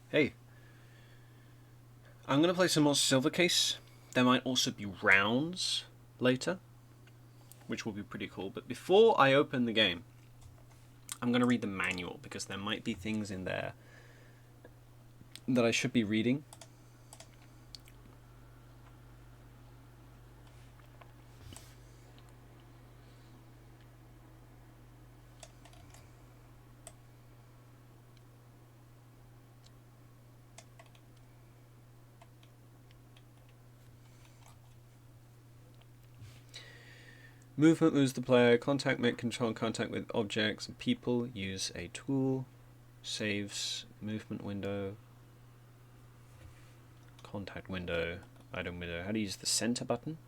Hey, I'm going to play some more Silver Case. There might also be rounds later, which will be pretty cool. But before I open the game, I'm going to read the manual because there might be things in there that I should be reading. Movement moves the player. Contact make control contact with objects and people. Use a tool. Saves. Movement window. Contact window. Item window. How to use the center button?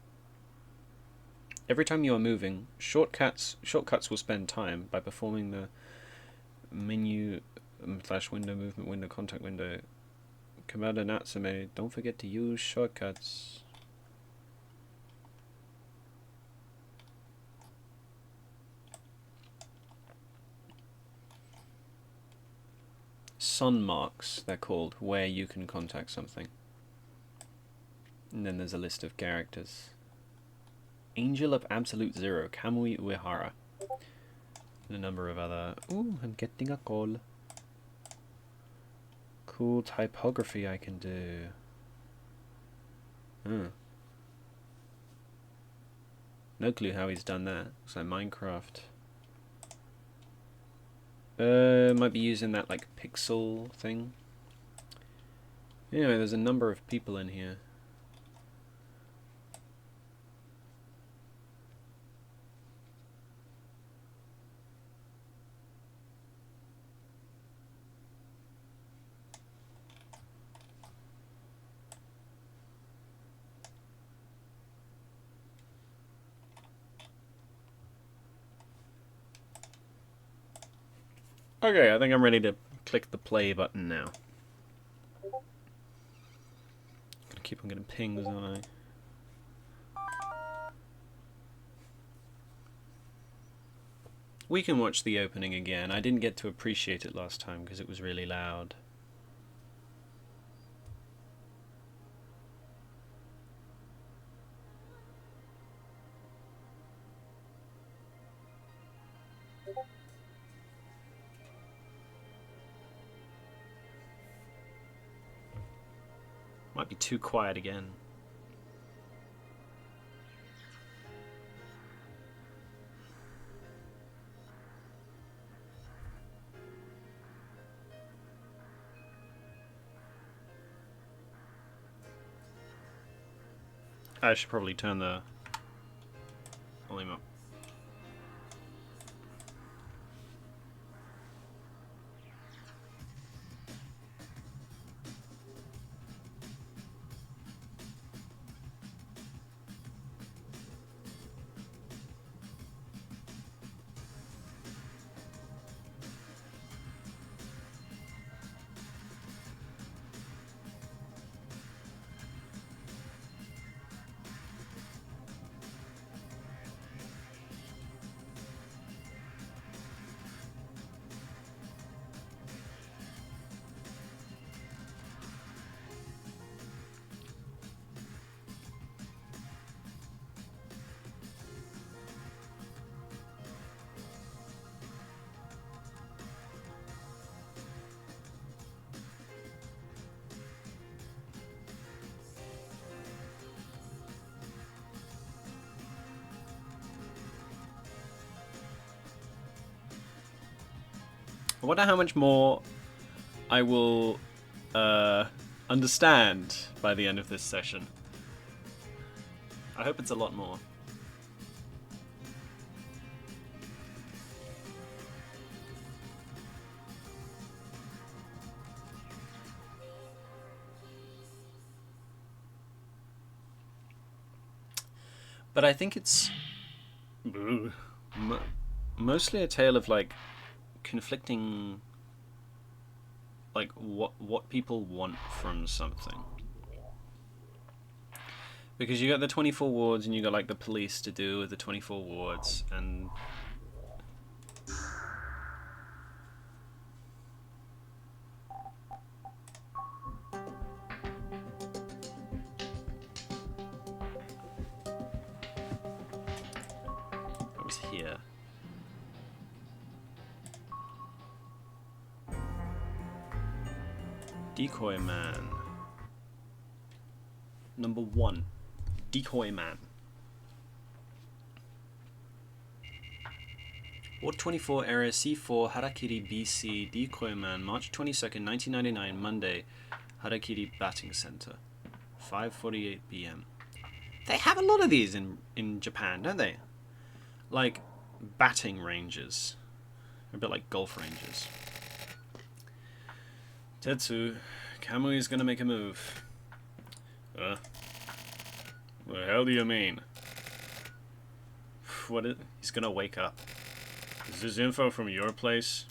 Every time you are moving, shortcuts will spend time by performing the menu / window, movement window, contact window. Commander Natsume, don't forget to use shortcuts. Sun marks, they're called, where you can contact something. And then there's a list of characters. Angel of Absolute Zero, Kamui Uehara. And a number of other... Ooh, I'm getting a call. Cool typography I can do. No clue how he's done that. Looks like Minecraft. Might be using that like pixel thing. Anyway, there's a number of people in here. Okay, I think I'm ready to click the play button now. Gonna keep on getting pings, aren't I? We can watch the opening again. I didn't get to appreciate it last time because it was really loud. Might be too quiet again. I should probably turn the volume up. I wonder how much more I will understand by the end of this session. I hope it's a lot more. But I think it's mostly a tale of like conflicting, like what people want from something. Because you got the 24 wards and you got like the police to do with the 24 wards, and here? Decoy Man. Number 1. Decoy Man. Ward 24, Area C4, Harakiri, BC, Decoy Man, March 22nd, 1999, Monday, Harakiri Batting Center, 5:48 p.m. They have a lot of these in Japan, don't they? Like batting ranges. A bit like golf ranges. Tetsu, Kamui's gonna make a move. What the hell do you mean? He's gonna wake up. Is this info from your place?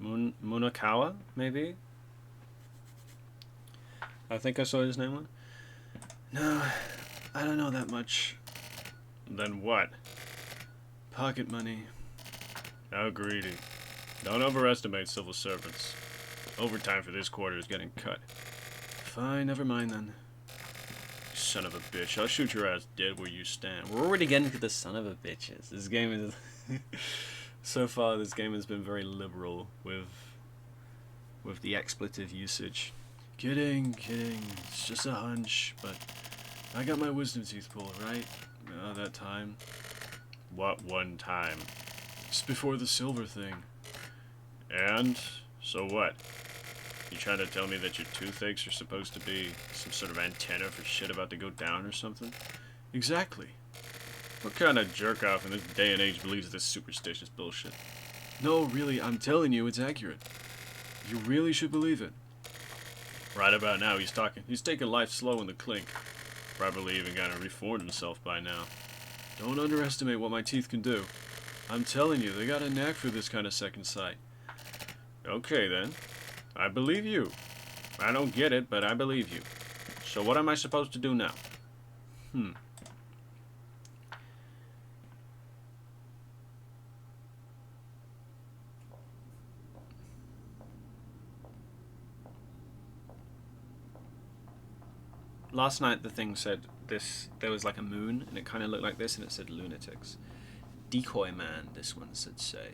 Munakawa, maybe? I think I saw his name on. No, I don't know that much. Then what? Pocket money. How greedy. Don't overestimate civil servants. Overtime for this quarter is getting cut. Fine, never mind then. Son of a bitch, I'll shoot your ass dead where you stand. We're already getting to the son of a bitches. This game is... So far, this game has been very liberal with the expletive usage. Kidding. It's just a hunch, but I got my wisdom teeth pulled, right? That time. What one time? Just before the silver thing. And? So what? You trying to tell me that your toothaches are supposed to be some sort of antenna for shit about to go down or something? Exactly. What kind of jerk-off in this day and age believes this superstitious bullshit? No, really, I'm telling you, it's accurate. You really should believe it. Right about now, he's taking life slow in the clink. Probably even gonna reform himself by now. Don't underestimate what my teeth can do. I'm telling you, they got a knack for this kind of second sight. Okay, then. I believe you. I don't get it, but I believe you. So what am I supposed to do now? Last night the thing said there was like a moon, and it kind of looked like this, and it said lunatics. Decoy Man, this one should say.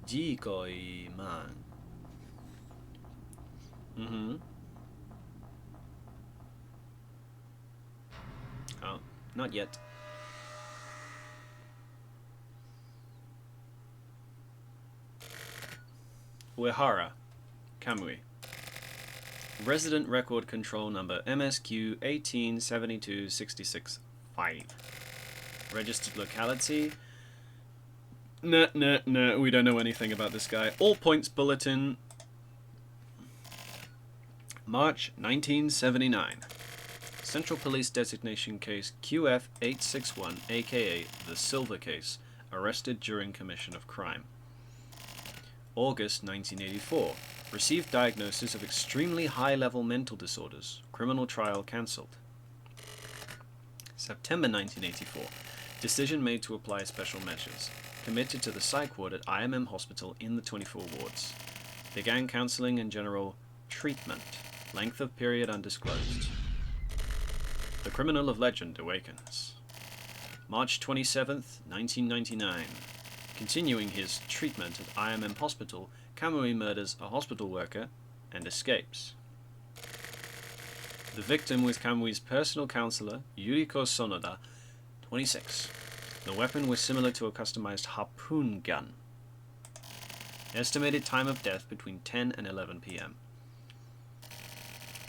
Decoy Man. Oh, not yet. Uehara, Kamui. Resident Record Control Number MSQ 1872665. Registered locality. Nah, we don't know anything about this guy. All points bulletin. March 1979. Central Police Designation Case QF861, aka the Silver Case. Arrested during commission of crime. August 1984. Received diagnosis of extremely high-level mental disorders. Criminal trial cancelled. September 1984. Decision made to apply special measures. Committed to the psych ward at IMM Hospital in the 24 wards. Began counselling and general treatment. Length of period undisclosed. The criminal of legend awakens. March 27th, 1999. Continuing his treatment at IMM Hospital, Kamui murders a hospital worker and escapes. The victim was Kamui's personal counselor, Yuriko Sonoda, 26. The weapon was similar to a customized harpoon gun. Estimated time of death between 10 and 11 p.m.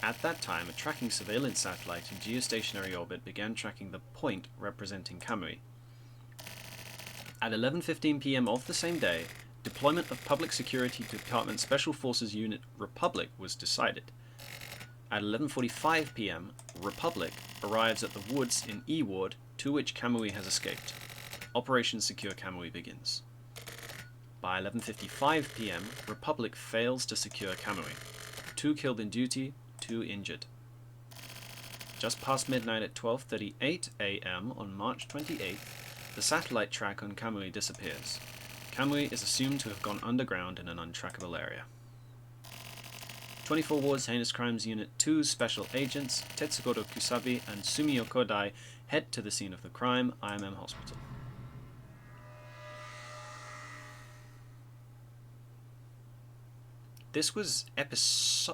At that time, a tracking surveillance satellite in geostationary orbit began tracking the point representing Kamui. At 11:15 p.m. of the same day, deployment of Public Security Department Special Forces Unit Republic was decided. At 11:45 p.m., Republic arrives at the woods in E Ward, to which Kamui has escaped. Operation Secure Kamui begins. By 11:55 p.m., Republic fails to secure Kamui. 2 killed in duty, 2 injured. Just past midnight at 12:38 a.m. on March 28th, the satellite track on Kamui disappears. Kamui is assumed to have gone underground in an untrackable area. 24 Wards Heinous Crimes Unit 2's special agents, Tetsugoro Kusabi and Sumio Kodai, head to the scene of the crime, IMM Hospital. This was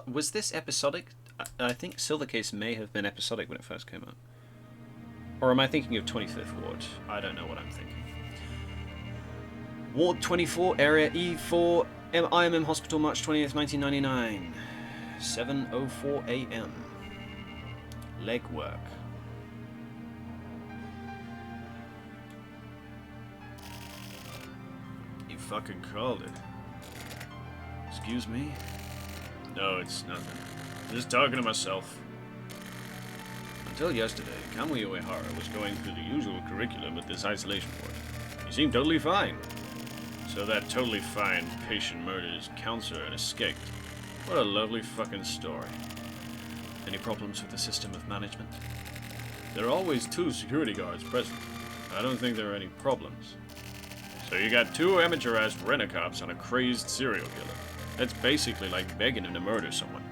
was this episodic? I think Silvercase may have been episodic when it first came out. Or am I thinking of 25th Ward? I don't know what I'm thinking. Ward 24, Area E4, IMM Hospital, March 20th, 1999. 7:04 a.m. Legwork. You fucking called it. Excuse me? No, it's nothing. Just talking to myself. Until yesterday, Kamui Uehara was going through the usual curriculum at this isolation ward. He seemed totally fine. So that totally fine patient murdered his counselor and escaped. What a lovely fucking story. Any problems with the system of management? There are always 2 security guards present. I don't think there are any problems. So you got 2 amateur-ass rent-a-cops on a crazed serial killer. That's basically like begging him to murder someone.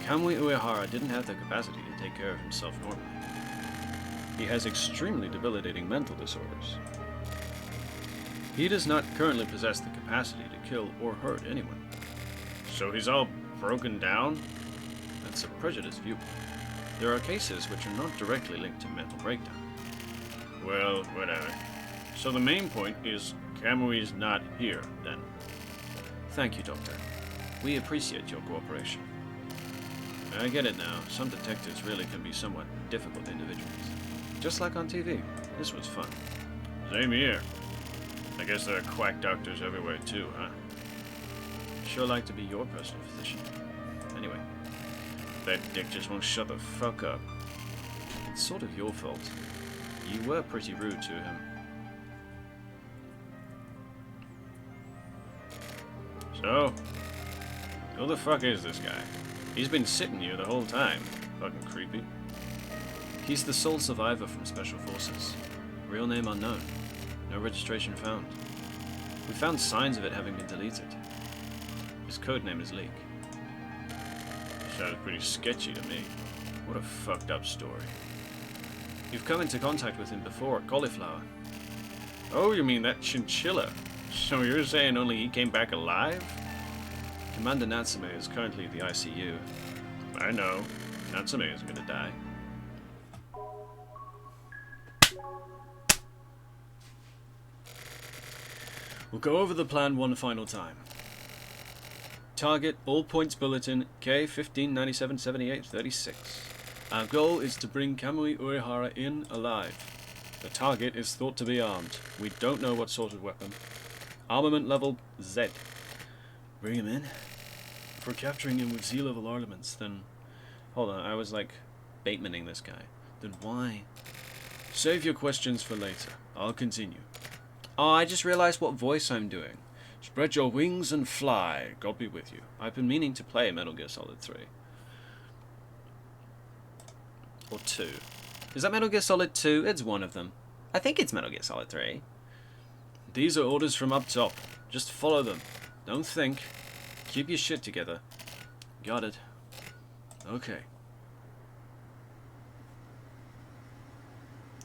Kamui Uehara didn't have the capacity to take care of himself normally. He has extremely debilitating mental disorders. He does not currently possess the capacity to kill or hurt anyone. So he's all broken down? That's a prejudiced view. There are cases which are not directly linked to mental breakdown. Well, whatever. So the main point is Kamui's not here, then. Thank you, Doctor. We appreciate your cooperation. I get it now. Some detectives really can be somewhat difficult individuals. Just like on TV. This was fun. Same here. I guess there are quack doctors everywhere too, huh? Sure like to be your personal physician. Anyway, that dick just won't shut the fuck up. It's sort of your fault. You were pretty rude to him. So, who the fuck is this guy? He's been sitting here the whole time. Fucking creepy. He's the sole survivor from Special Forces. Real name unknown. No registration found. We found signs of it having been deleted. His codename is Leak. Sounds pretty sketchy to me. What a fucked up story. You've come into contact with him before at Cauliflower. Oh, you mean that chinchilla? So you're saying only he came back alive? Commander Natsume is currently at the ICU. I know. Natsume isn't gonna die. We'll go over the plan one final time. Target, all points bulletin, K-15977836. Our goal is to bring Kamui Uehara in alive. The target is thought to be armed. We don't know what sort of weapon. Armament level Z. Bring him in? If we're capturing him with Z-level armaments, then... Hold on, I was like Batemaning this guy. Then why? Save your questions for later. I'll continue. Oh, I just realized what voice I'm doing. Spread your wings and fly. God be with you. I've been meaning to play Metal Gear Solid 3. Or 2. Is that Metal Gear Solid 2? It's one of them. I think it's Metal Gear Solid 3. These are orders from up top. Just follow them. Don't think. Keep your shit together. Got it. Okay.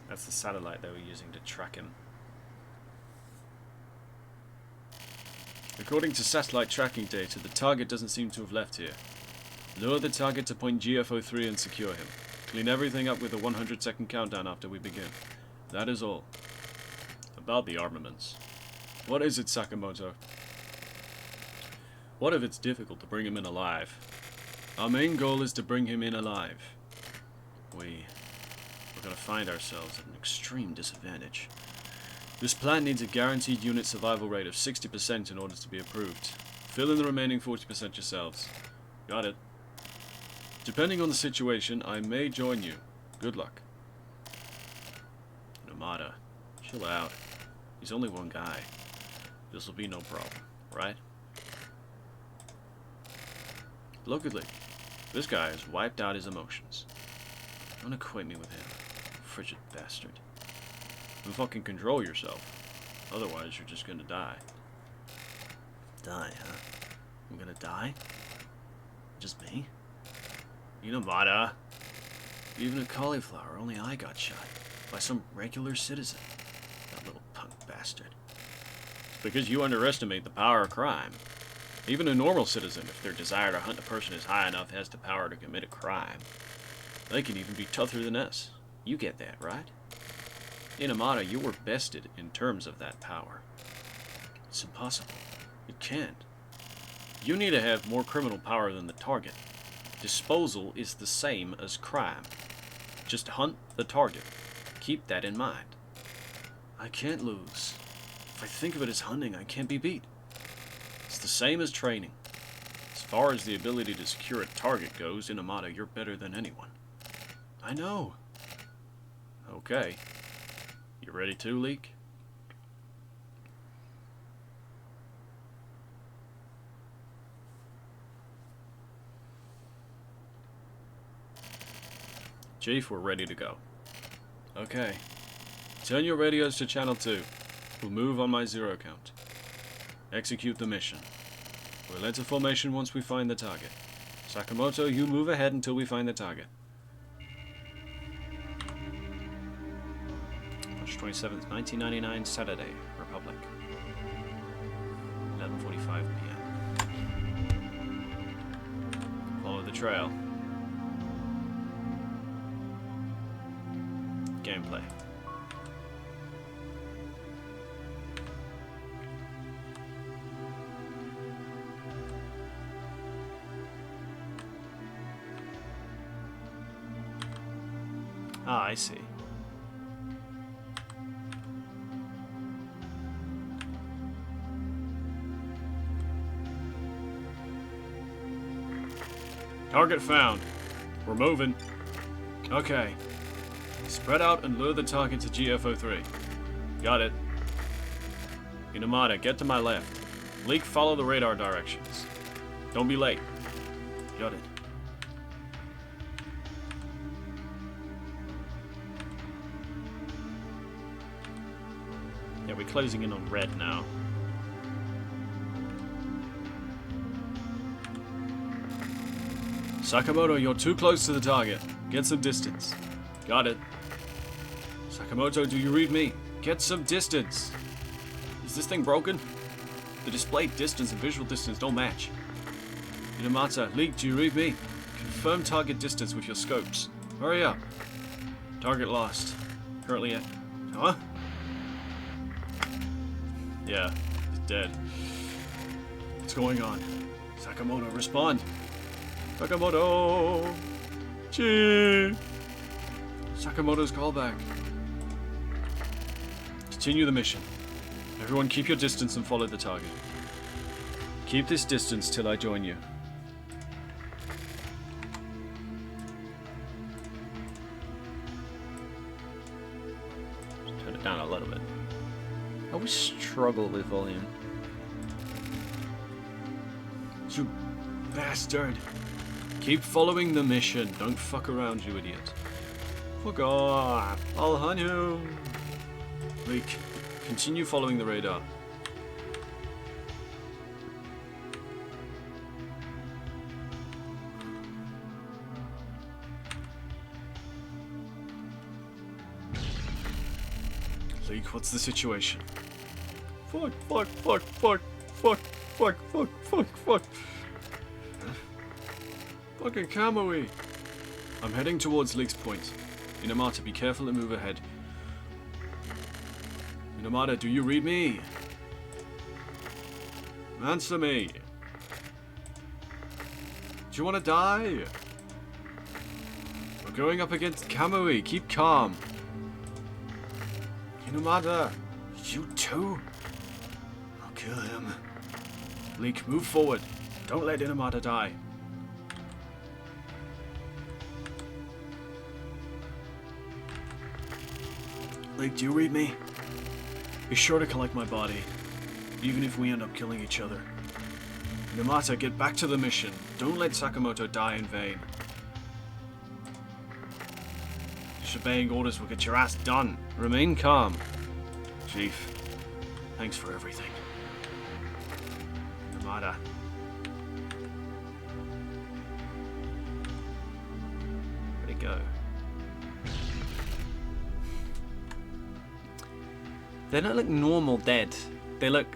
That's the satellite they were using to track him. According to satellite tracking data, the target doesn't seem to have left here. Lure the target to point GFO3 and secure him. Clean everything up with a 100-second countdown after we begin. That is all. About the armaments. What is it, Sakamoto? What if it's difficult to bring him in alive? Our main goal is to bring him in alive. We're going to find ourselves at an extreme disadvantage. This plan needs a guaranteed unit survival rate of 60% in order to be approved. Fill in the remaining 40% yourselves. Got it. Depending on the situation, I may join you. Good luck. Nomada, chill out. He's only one guy. This will be no problem, right? Luckily, this guy has wiped out his emotions. Don't equate me with him, frigid bastard. And fucking control yourself. Otherwise, you're just gonna die. Die, huh? I'm gonna die? Just me? You know, Mata. Even at Cauliflower, only I got shot. By some regular citizen. That little punk bastard. Because you underestimate the power of crime. Even a normal citizen, if their desire to hunt a person is high enough, has the power to commit a crime. They can even be tougher than us. You get that, right? In Amada, you were bested in terms of that power. It's impossible. It can't. You need to have more criminal power than the target. Disposal is the same as crime. Just hunt the target. Keep that in mind. I can't lose. If I think of it as hunting, I can't be beat. It's the same as training. As far as the ability to secure a target goes, in Amada, you're better than anyone. I know. Okay. You ready to, Leek? Chief, we're ready to go. Okay. Turn your radios to channel 2. We'll move on my 0 count. Execute the mission. We'll enter formation once we find the target. Sakamoto, you move ahead until we find the target. March 27th, 1999, Saturday, Republic. 11:45 p.m. Follow the trail. Gameplay. Ah, I see. Target found. We're moving. Okay. Spread out and lure the target to GFO3. Got it. Inamada, get to my left. Leek, follow the radar directions. Don't be late. Got it. Yeah, we're closing in on red now. Sakamoto, you're too close to the target. Get some distance. Got it. Sakamoto, do you read me? Get some distance. Is this thing broken? The display distance and visual distance don't match. Inamata, Leek, do you read me? Confirm target distance with your scopes. Hurry up. Target lost. Currently at... Huh? Yeah, he's dead. What's going on? Sakamoto, respond. Sakamoto! Chief! Sakamoto's callback. Continue the mission. Everyone keep your distance and follow the target. Keep this distance till I join you. Turn it down a little bit. I always struggle with volume. You bastard! Keep following the mission. Don't fuck around, you idiot. Fuck off! I'll hunt you! Leek, continue following the radar. Leek, what's the situation? Fuck, fuck, fuck, fuck, fuck, fuck, fuck, fuck, fuck. Fucking Kamui! I'm heading towards Leek's point. Inamata, be careful and move ahead. Inamata, do you read me? Answer me! Do you want to die? We're going up against Kamui. Keep calm. Inamata, you too? I'll kill him. Leek, move forward. Don't let Inamata die. Leek, do you read me? Be sure to collect my body, even if we end up killing each other. Inamata, get back to the mission. Don't let Sakamoto die in vain. Disobeying orders will get your ass done. Remain calm. Chief, thanks for everything. Inamata. Where'd it go? They don't look normal dead. They look...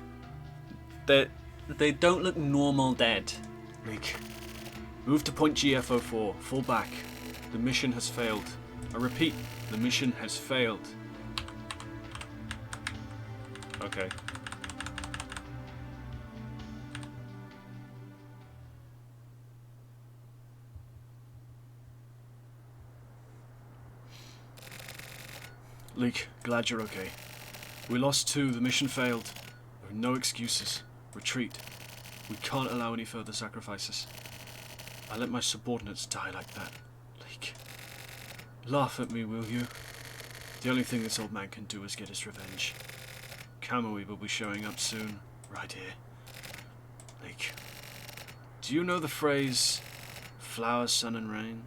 They don't look normal dead. Leak. Move to point GFO4. Fall back. The mission has failed. I repeat, the mission has failed. Okay. Leak, glad you're okay. We lost 2, the mission failed. There are no excuses. Retreat. We can't allow any further sacrifices. I let my subordinates die like that. Leak. Laugh at me, will you? The only thing this old man can do is get his revenge. Kamui will be showing up soon, right here. Leak. Do you know the phrase, flower, sun and rain?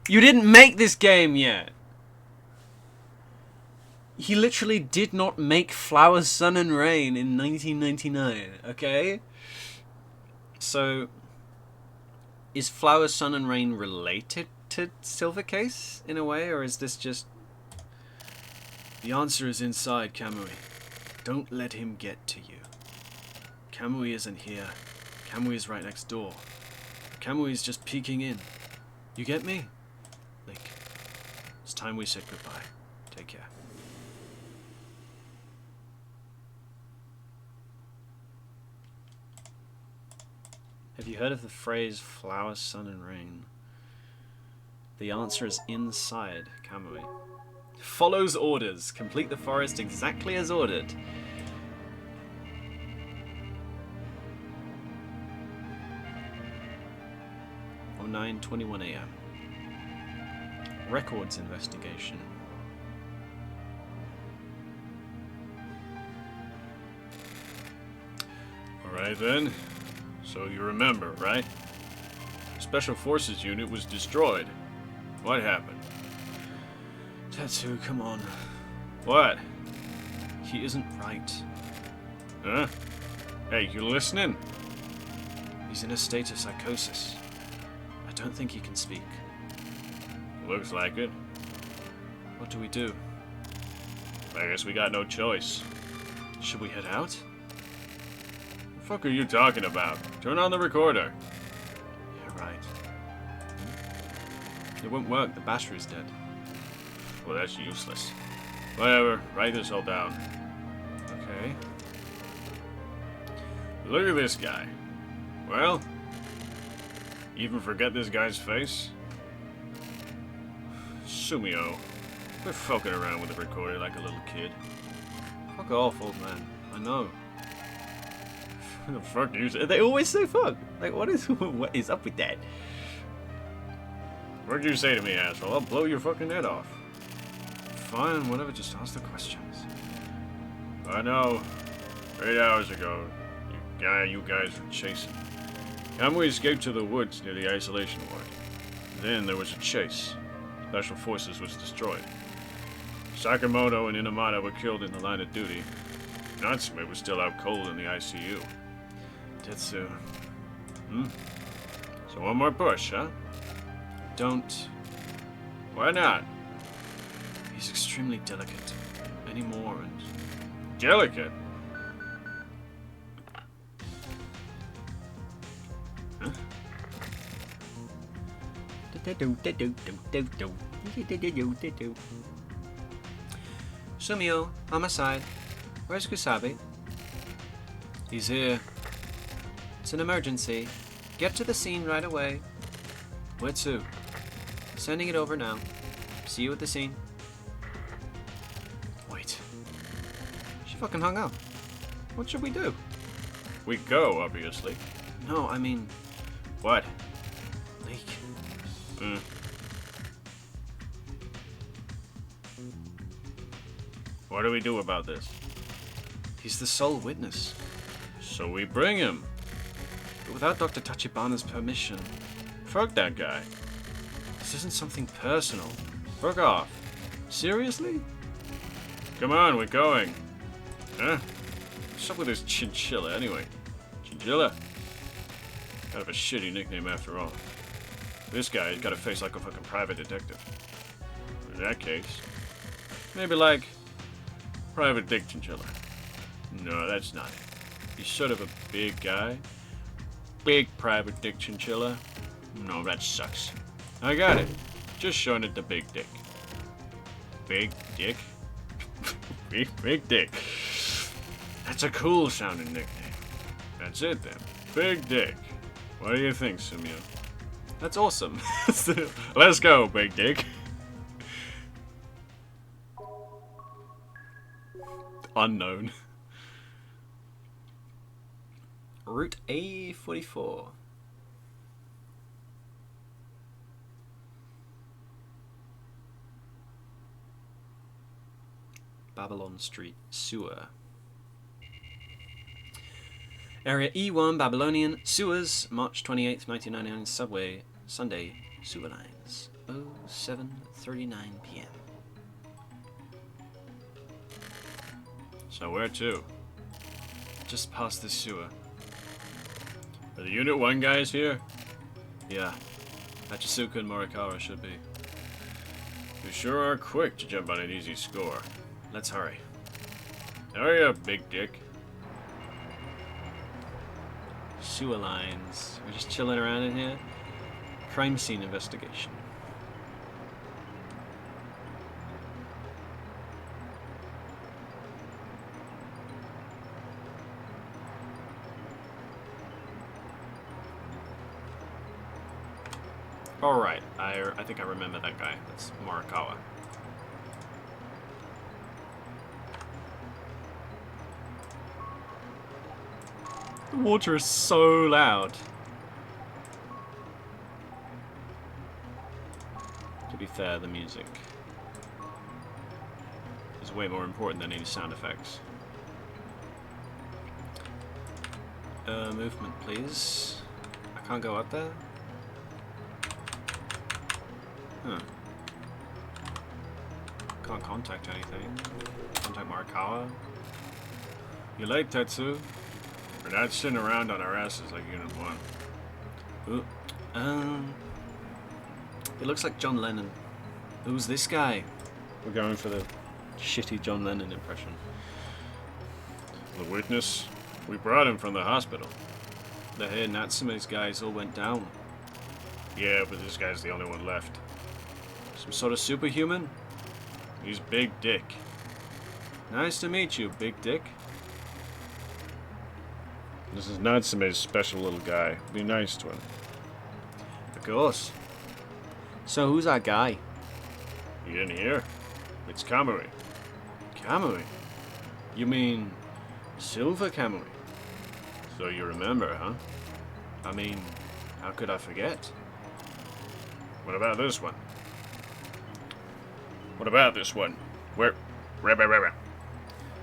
You didn't make this game yet! He literally did not make Flowers, Sun and Rain in 1999, okay? So, is Flowers, Sun and Rain related to Silvercase in a way, or is this just... The answer is inside, Kamui. Don't let him get to you. Kamui isn't here. Kamui is right next door. Kamui is just peeking in. You get me? Link, it's time we said goodbye. Take care. Have you heard of the phrase flower, sun and rain? The answer is inside Kamui. Follows orders. Complete the forest exactly as ordered. Oh, 9:21 AM. Records investigation. Alright then. So you remember, right? Special Forces unit was destroyed. What happened? Tetsu, come on. What? He isn't right. Huh? Hey, you listening? He's in a state of psychosis. I don't think he can speak. Looks like it. What do we do? I guess we got no choice. Should we head out? What the fuck are you talking about? Turn on the recorder. Yeah, right. It won't work. The battery's dead. Well, that's useless. Whatever. Write this all down. Okay. Look at this guy. Well, even forget this guy's face? Sumio, quit fucking around with the recorder like a little kid. Fuck off, old man. I know. What the fuck do you say? They always say fuck. Like, what is up with that? What'd you say to me, asshole? I'll blow your fucking head off. Fine, whatever. Just ask the questions. I know. 8 hours ago, you guys were chasing. Kamui escaped to the woods near the isolation ward. Then there was a chase. Special Forces was destroyed. Sakamoto and Inamata were killed in the line of duty. Natsume was still out cold in the ICU. Tetsu. So one more push, huh? Don't. Why not? He's extremely delicate. Any more and... Delicate? Huh? Sumio, on my side. Where's Kusabi? He's here. It's an emergency. Get to the scene right away. Where to? Sending it over now. See you at the scene. Wait. She fucking hung up. What should we do? We go, obviously. No, I mean... What? Leak. What do we do about this? He's the sole witness. So we bring him. But without Dr. Tachibana's permission. Fuck that guy. This isn't something personal. Fuck off. Seriously? Come on, we're going. Huh? What's up with this chinchilla, anyway? Chinchilla? Kind of a shitty nickname after all. This guy's got a face like a fucking private detective. In that case, maybe like Private Dick Chinchilla. No, that's not it. He's sort of a big guy. Big private dick chinchilla. No, that sucks. I got it. Just showing it the big dick. Big dick? big dick. That's a cool sounding nickname. That's it then. Big dick. What do you think, Sumio? That's awesome. Let's go, big dick. Unknown. Route A44. Babylon Street Sewer. Area E1 Babylonian Sewers, March 28th, 1999 Subway, Sunday, Sewer Lines, 07:39 p.m. So where to? Just past the sewer. Are the Unit 1 guys here? Yeah, Hachisuka and Morikawa should be. You sure are quick to jump on an easy score. Let's hurry. Hurry up, big dick. Sewer lines. We're just chilling around in here. Crime scene investigation. Alright, I think I remember that guy. That's Morikawa. The water is so loud. To be fair, the music is way more important than any sound effects. Movement, please. I can't go up there? Huh. Can't contact anything. Contact Morikawa. You late, Tetsu? We're not sitting around on our asses like Unit 1. Ooh. It looks like John Lennon. Who's this guy? We're going for the shitty John Lennon impression. The witness? We brought him from the hospital. The Hey Natsume's guys all went down. Yeah, but this guy's the only one left. Some sort of superhuman? He's Big Dick. Nice to meet you, Big Dick. This is Natsume's special little guy. Be nice to him. Of course. So who's our guy? You didn't hear? It's Kamui. Kamui? You mean Silver Kamui? So you remember, huh? I mean, how could I forget? What about this one? What about this one? Where?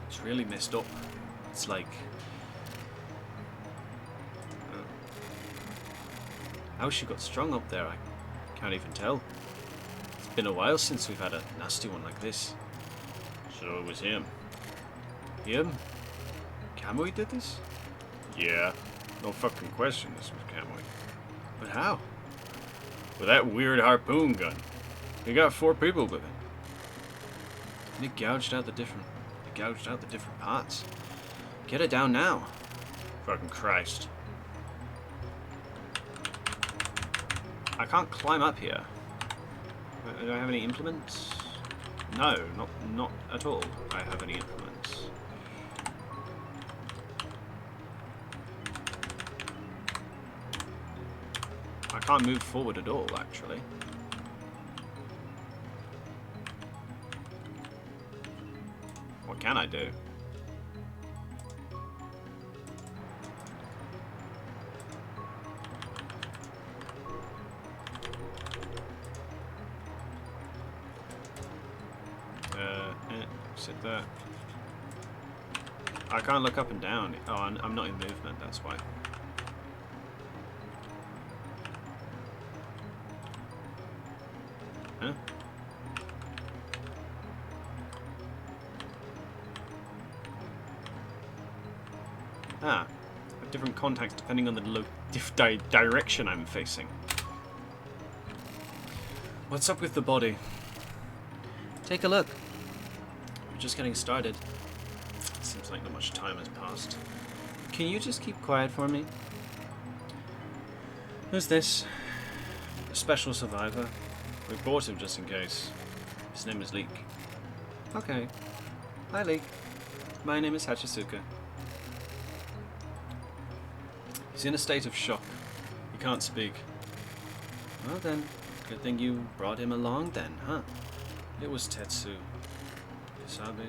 It's really messed up. It's like... how she got strung up there, I can't even tell. It's been a while since we've had a nasty one like this. So it was him. Him? Kamui did this? Yeah. No fucking question this was Kamui. But how? With that weird harpoon gun. He got 4 people with it. And it gouged out the different parts. Get it down now. Fucking Christ. I can't climb up here. Do I have any implements? No, not at all. I have any implements. I can't move forward at all, actually. What can I do? Sit there. I can't look up and down. Oh, I'm not in movement, that's why. Huh? Ah, a different contacts depending on the direction I'm facing. What's up with the body? Take a look. We're just getting started. Seems like not much time has passed. Can you just keep quiet for me? Who's this? A special survivor? We bought him just in case. His name is Leek. Okay. Hi, Leek. My name is Hachisuka. He's in a state of shock. He can't speak. Well then, good thing you brought him along then, huh? It was Tetsu. Kisabe.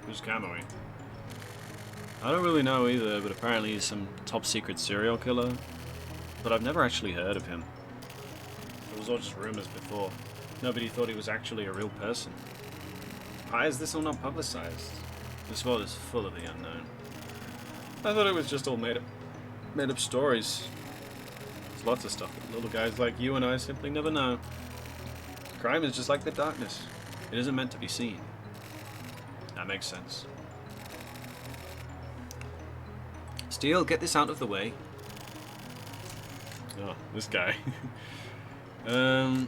Who's Kamui? I don't really know either, but apparently he's some top secret serial killer. But I've never actually heard of him. It was all just rumors before. Nobody thought he was actually a real person. Why is this all not publicized? This world is full of the unknown. I thought it was just all made up stories. There's lots of stuff that little guys like you and I simply never know. Crime is just like the darkness. It isn't meant to be seen. That makes sense. Steel, get this out of the way. Oh, this guy. I'm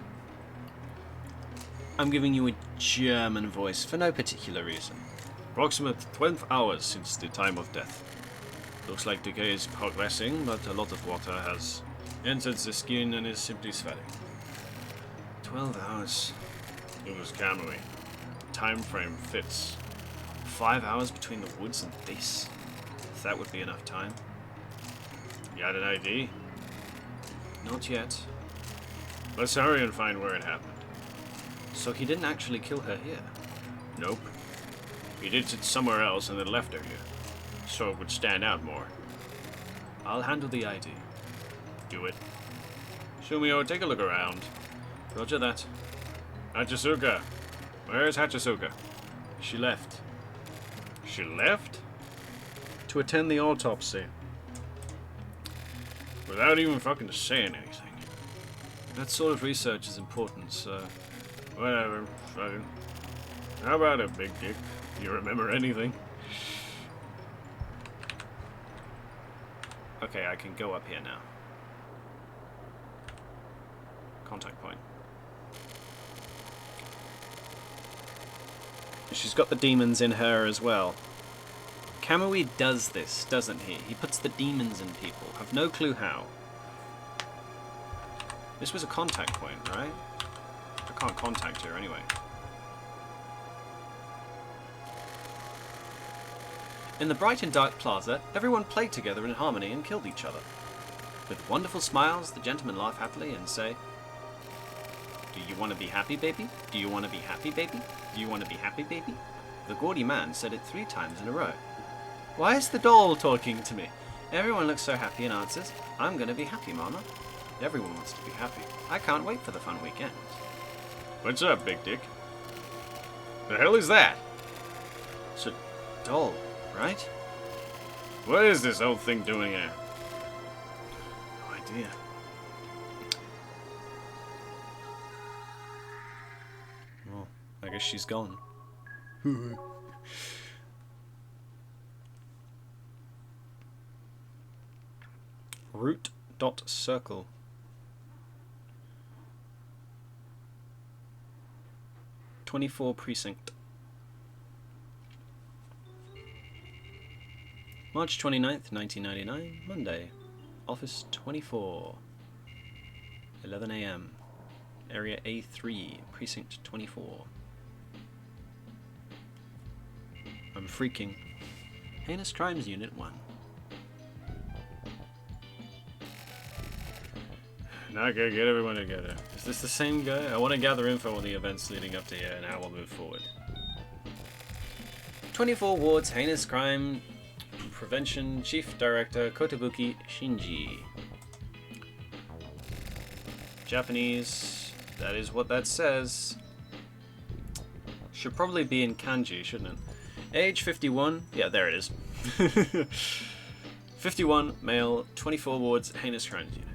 giving you a German voice for no particular reason. Approximate 12 hours since the time of death. Looks like decay is progressing, but a lot of water has entered the skin and is simply swelling. 12 hours. It was Kamui. Time frame fits. 5 hours between the woods and this. If that would be enough time. You got an ID? Not yet. Let's hurry and find where it happened. So he didn't actually kill her here? Nope. He did it somewhere else and then left her here. So it would stand out more. I'll handle the ID. Do it. Shumio, take a look around. Roger that. Hachisuka. Where's Hachisuka? She left. She left? To attend the autopsy. Without even fucking saying anything. That sort of research is important, so... Whatever. Fucking. How about it, Big Dick? You remember anything? Okay, I can go up here now. Contact point. She's got the demons in her as well. Kamui does this, doesn't he? He puts the demons in people. I've no clue how. This was a contact point, right? I can't contact her anyway. In the bright and dark plaza, everyone played together in harmony and killed each other. With wonderful smiles, the gentlemen laugh happily and say, "Do you want to be happy, baby? Do you want to be happy, baby? Do you want to be happy, baby?" The gaudy man said it 3 times in a row. Why is the doll talking to me? Everyone looks so happy and answers, "I'm going to be happy, Mama." Everyone wants to be happy. I can't wait for the fun weekend. What's up, Big Dick? The hell is that? It's a doll, right? What is this old thing doing here? No idea. Well, I guess she's gone. Root dot circle. '24 precinct. March 29th, 1999, Monday. Office 24. 11 a.m. Area A3, Precinct 24. I'm freaking. Heinous Crimes Unit 1. Now I gotta get everyone together. Is this the same guy? I want to gather info on the events leading up to here and how we'll move forward. 24 Wards Heinous Crime Prevention Chief Director Kotobuki Shinji. Japanese, that is what that says. Should probably be in kanji, shouldn't it? Age 51, yeah, there it is. 51, male, 24 Wards Heinous Crimes Unit.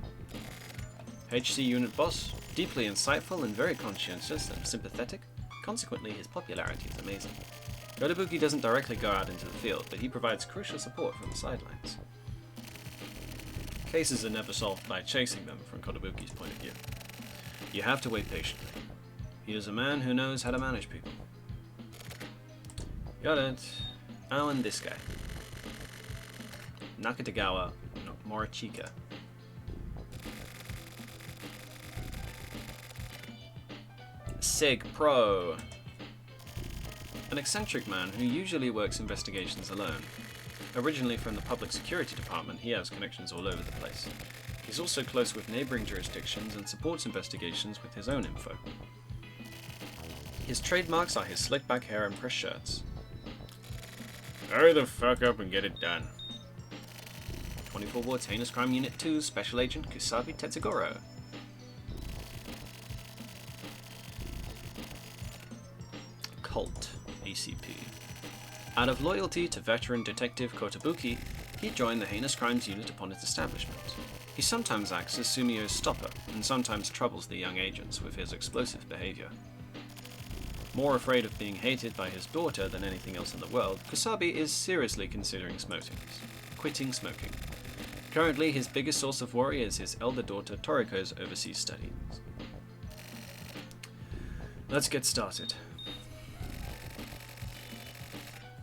HC Unit Boss, deeply insightful and very conscientious and sympathetic. Consequently, his popularity is amazing. Kotobuki doesn't directly go out into the field, but he provides crucial support from the sidelines. Cases are never solved by chasing them from Kotobuki's point of view. You have to wait patiently. He is a man who knows how to manage people. Got it. Oh, and this guy. Nakatagawa no Morichika. Sig Pro. An eccentric man who usually works investigations alone. Originally from the Public Security Department, he has connections all over the place. He's also close with neighbouring jurisdictions and supports investigations with his own info. His trademarks are his slick back hair and press shirts. Hurry the fuck up and get it done. 24 Wards Heinous Crime Unit 2 Special Agent Kusabi Tetsugoro. Cult ACP. Out of loyalty to veteran detective Kotobuki, he joined the Heinous Crimes Unit upon its establishment. He sometimes acts as Sumio's stopper, and sometimes troubles the young agents with his explosive behavior. More afraid of being hated by his daughter than anything else in the world, Kusabi is seriously considering quitting smoking. Currently, his biggest source of worry is his elder daughter Toriko's overseas studies. Let's get started.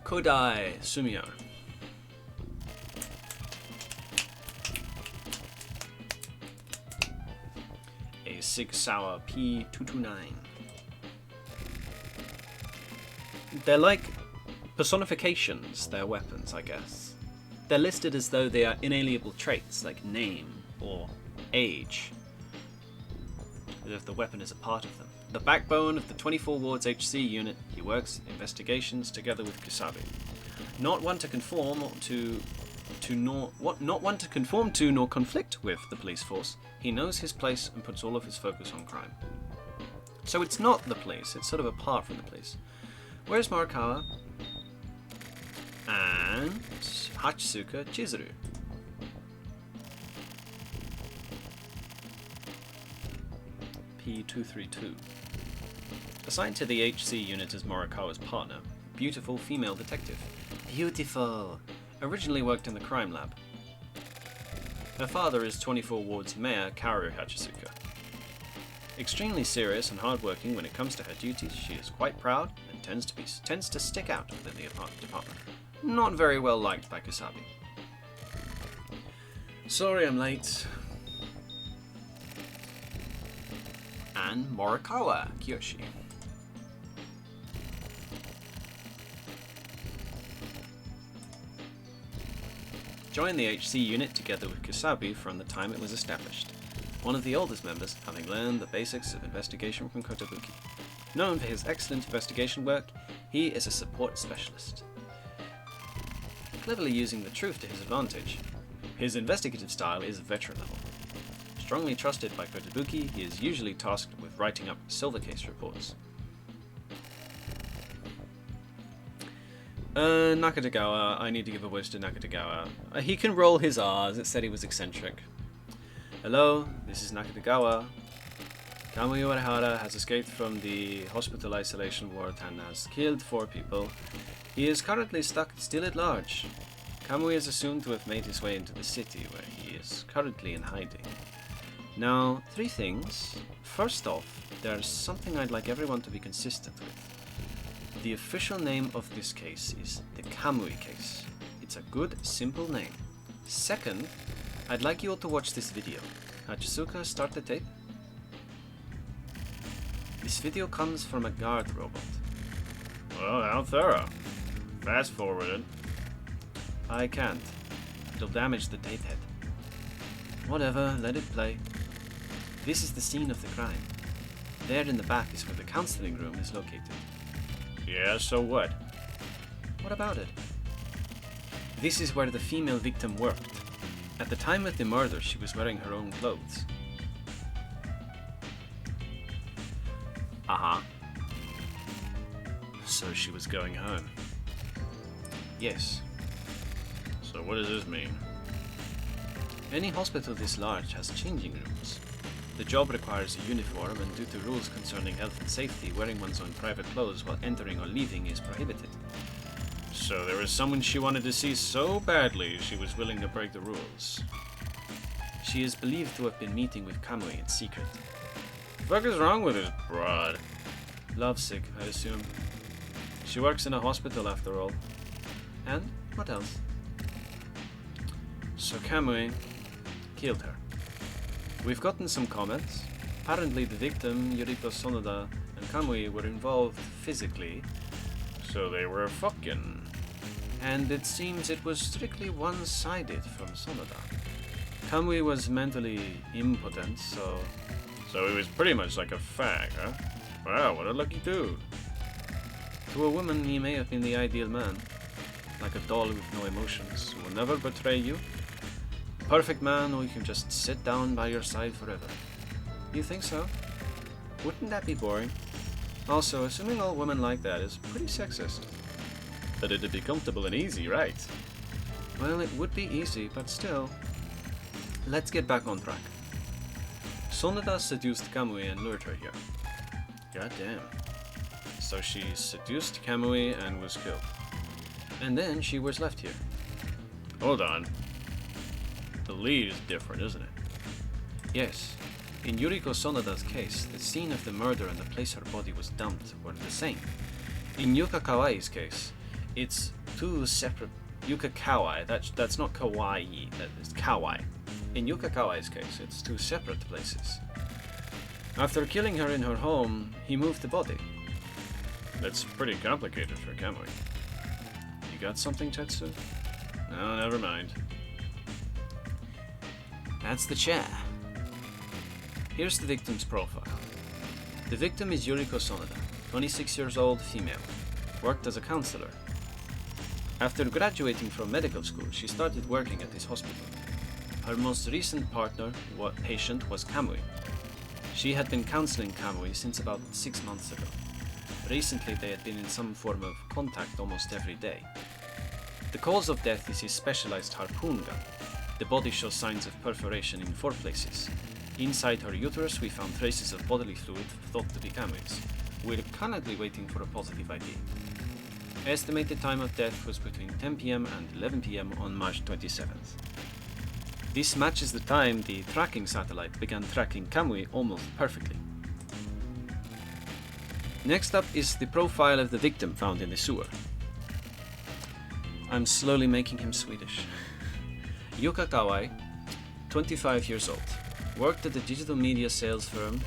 Kodai Sumio. A Sig Sauer P229. They're like personifications, their weapons, I guess. They're listed as though they are inalienable traits like name or age, as if the weapon is a part of them. The backbone of the 24 Wards HC unit, he works investigations together with Kusabi. Not one to conform to nor conflict with the police force, he knows his place and puts all of his focus on crime. So it's not the police, it's sort of apart from the police. Where's Morikawa? And Hachisuka Chizuru. P232. Assigned to the HC unit as Morikawa's partner, beautiful female detective. Beautiful! Originally worked in the crime lab. Her father is 24 Wards Mayor Kaoru Hachisuka. Extremely serious and hardworking when it comes to her duties, she is quite proud and tends to stick out within the department. Not very well liked by Kusabi. Sorry I'm late. And Morikawa Kiyoshi. Joined the HC unit together with Kusabi from the time it was established. One of the oldest members, having learned the basics of investigation from Kotobuki. Known for his excellent investigation work, he is a support specialist. Cleverly using the truth to his advantage, his investigative style is veteran level. Strongly trusted by Kotobuki, he is usually tasked with writing up silver case reports. Nakatagawa, I need to give a wish to Nakatagawa. He can roll his R's, it said he was eccentric. Hello, this is Nakatagawa. Kamui Uehara has escaped from the hospital isolation ward and has killed 4 people. He is currently stuck still at large. Kamui is assumed to have made his way into the city, where he is currently in hiding. Now, 3 things. First off, there's something I'd like everyone to be consistent with. The official name of this case is the Kamui case. It's a good, simple name. Second, I'd like you all to watch this video. Hachisuka, start the tape. This video comes from a guard robot. Well, how thorough. Fast forwarded. I can't. It'll damage the tape head. Whatever, let it play. This is the scene of the crime. There in the back is where the counseling room is located. Yeah, so what? What about it? This is where the female victim worked. At the time of the murder, she was wearing her own clothes. Uh-huh. So she was going home. Yes. So what does this mean? Any hospital this large has changing rooms. The job requires a uniform, and due to rules concerning health and safety, wearing one's own private clothes while entering or leaving is prohibited. So there was someone she wanted to see so badly she was willing to break the rules. She is believed to have been meeting with Kamui in secret. The fuck is wrong with this broad? Lovesick, I assume. She works in a hospital after all. And what else? So Kamui killed her. We've gotten some comments. Apparently the victim, Yuriko Sonoda, and Kamui were involved physically. So they were fucking. And it seems it was strictly one-sided from Sonoda. Kamui was mentally impotent, so... So he was pretty much like a fag, huh? Wow, what a lucky dude. To a woman, he may have been the ideal man. Like a doll with no emotions, who will never betray you. A perfect man who you can just sit down by your side forever. You think so? Wouldn't that be boring? Also, assuming all women like that is pretty sexist. But it'd be comfortable and easy, right? Well, it would be easy, but still. Let's get back on track. Sonoda seduced Kamui and lured her here. God damn. So she seduced Kamui and was killed. And then she was left here. Hold on. The lead is different, isn't it? Yes. In Yuriko Sonoda's case, the scene of the murder and the place her body was dumped were the same. In Yuka Kawai's case, it's two separate... Yuka Kawai, that's not kawaii, that is kawai. In Yuka Kawai's case, it's two separate places. After killing her in her home, he moved the body. That's pretty complicated for Kamui. You got something, Tetsu? No, never mind. That's the chair. Here's the victim's profile. The victim is Yuriko Sonoda, 26 years old, female. Worked as a counselor. After graduating from medical school, she started working at this hospital. Her most recent patient was Kamui. She had been counseling Kamui since about 6 months ago. Recently, they had been in some form of contact almost every day. The cause of death is his specialized harpoon gun. The body shows signs of perforation in 4 places. Inside her uterus, we found traces of bodily fluid thought to be Kamui's. We're currently waiting for a positive ID. Estimated time of death was between 10 p.m. and 11 p.m. on March 27th. This matches the time the tracking satellite began tracking Kamui almost perfectly. Next up is the profile of the victim found in the sewer. I'm slowly making him Swedish. Yuka Kawai, 25 years old, worked at a digital media sales firm.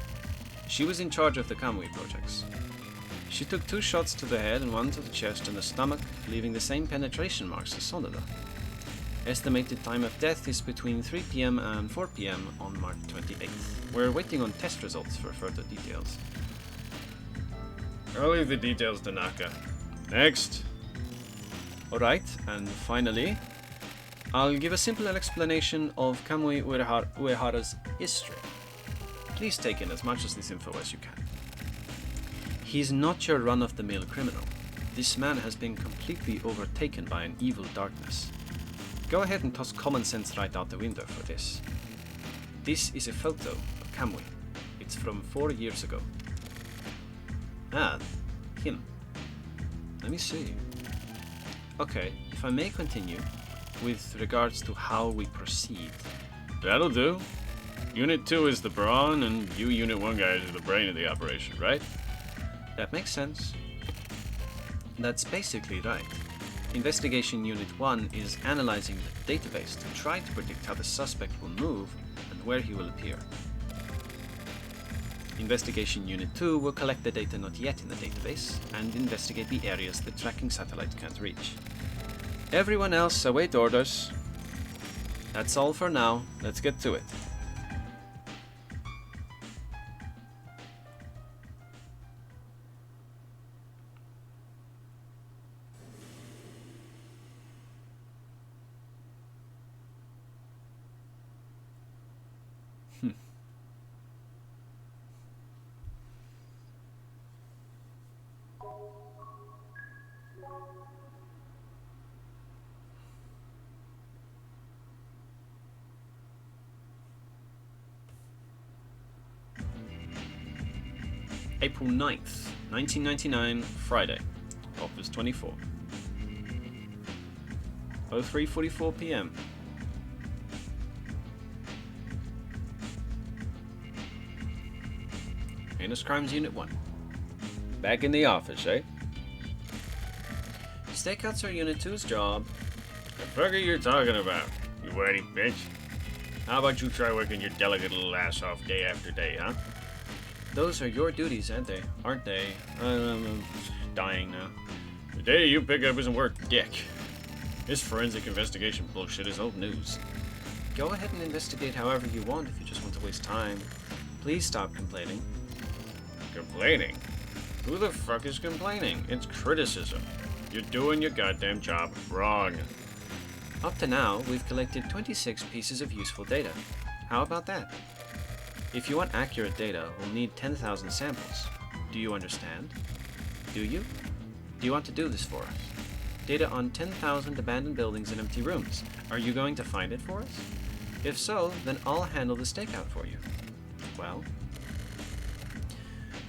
She was in charge of the Kamui projects. She took 2 shots to the head and 1 to the chest and the stomach, leaving the same penetration marks as Sonoda. Estimated time of death is between 3 p.m. and 4 p.m. on March 28th. We're waiting on test results for further details. I'll leave the details to Naka. Next. Alright, and finally, I'll give a simple explanation of Kamui Uehara's history. Please take in as much of this info as you can. He's not your run-of-the-mill criminal. This man has been completely overtaken by an evil darkness. Go ahead and toss common sense right out the window for this. This is a photo of Kamui. It's from 4 years ago. Ah, him. Let me see. Okay, if I may continue, with regards to how we proceed. That'll do. Unit 2 is the brawn, and you Unit 1 guys are the brain of the operation, right? That makes sense. That's basically right. Investigation Unit 1 is analyzing the database to try to predict how the suspect will move and where he will appear. Investigation Unit 2 will collect the data not yet in the database and investigate the areas the tracking satellite can't reach. Everyone else await orders. That's all for now. Let's get to it. April 9th, 1999, Friday, Office 24. 03:44 p.m. Heinous Crimes Unit 1. Back in the office, eh? Stakeouts are Unit 2's job. The fuck are you talking about, you whiny bitch? How about you try working your delicate little ass off day after day, huh? Those are your duties, aren't they? Aren't they? I'm dying now. The data you pick up isn't worth dick. This forensic investigation bullshit is old news. Go ahead and investigate however you want if you just want to waste time. Please stop complaining. Complaining? Who the fuck is complaining? It's criticism. You're doing your goddamn job wrong. Up to now, we've collected 26 pieces of useful data. How about that? If you want accurate data, we'll need 10,000 samples. Do you understand? Do you? Do you want to do this for us? Data on 10,000 abandoned buildings and empty rooms. Are you going to find it for us? If so, then I'll handle the stakeout for you. Well?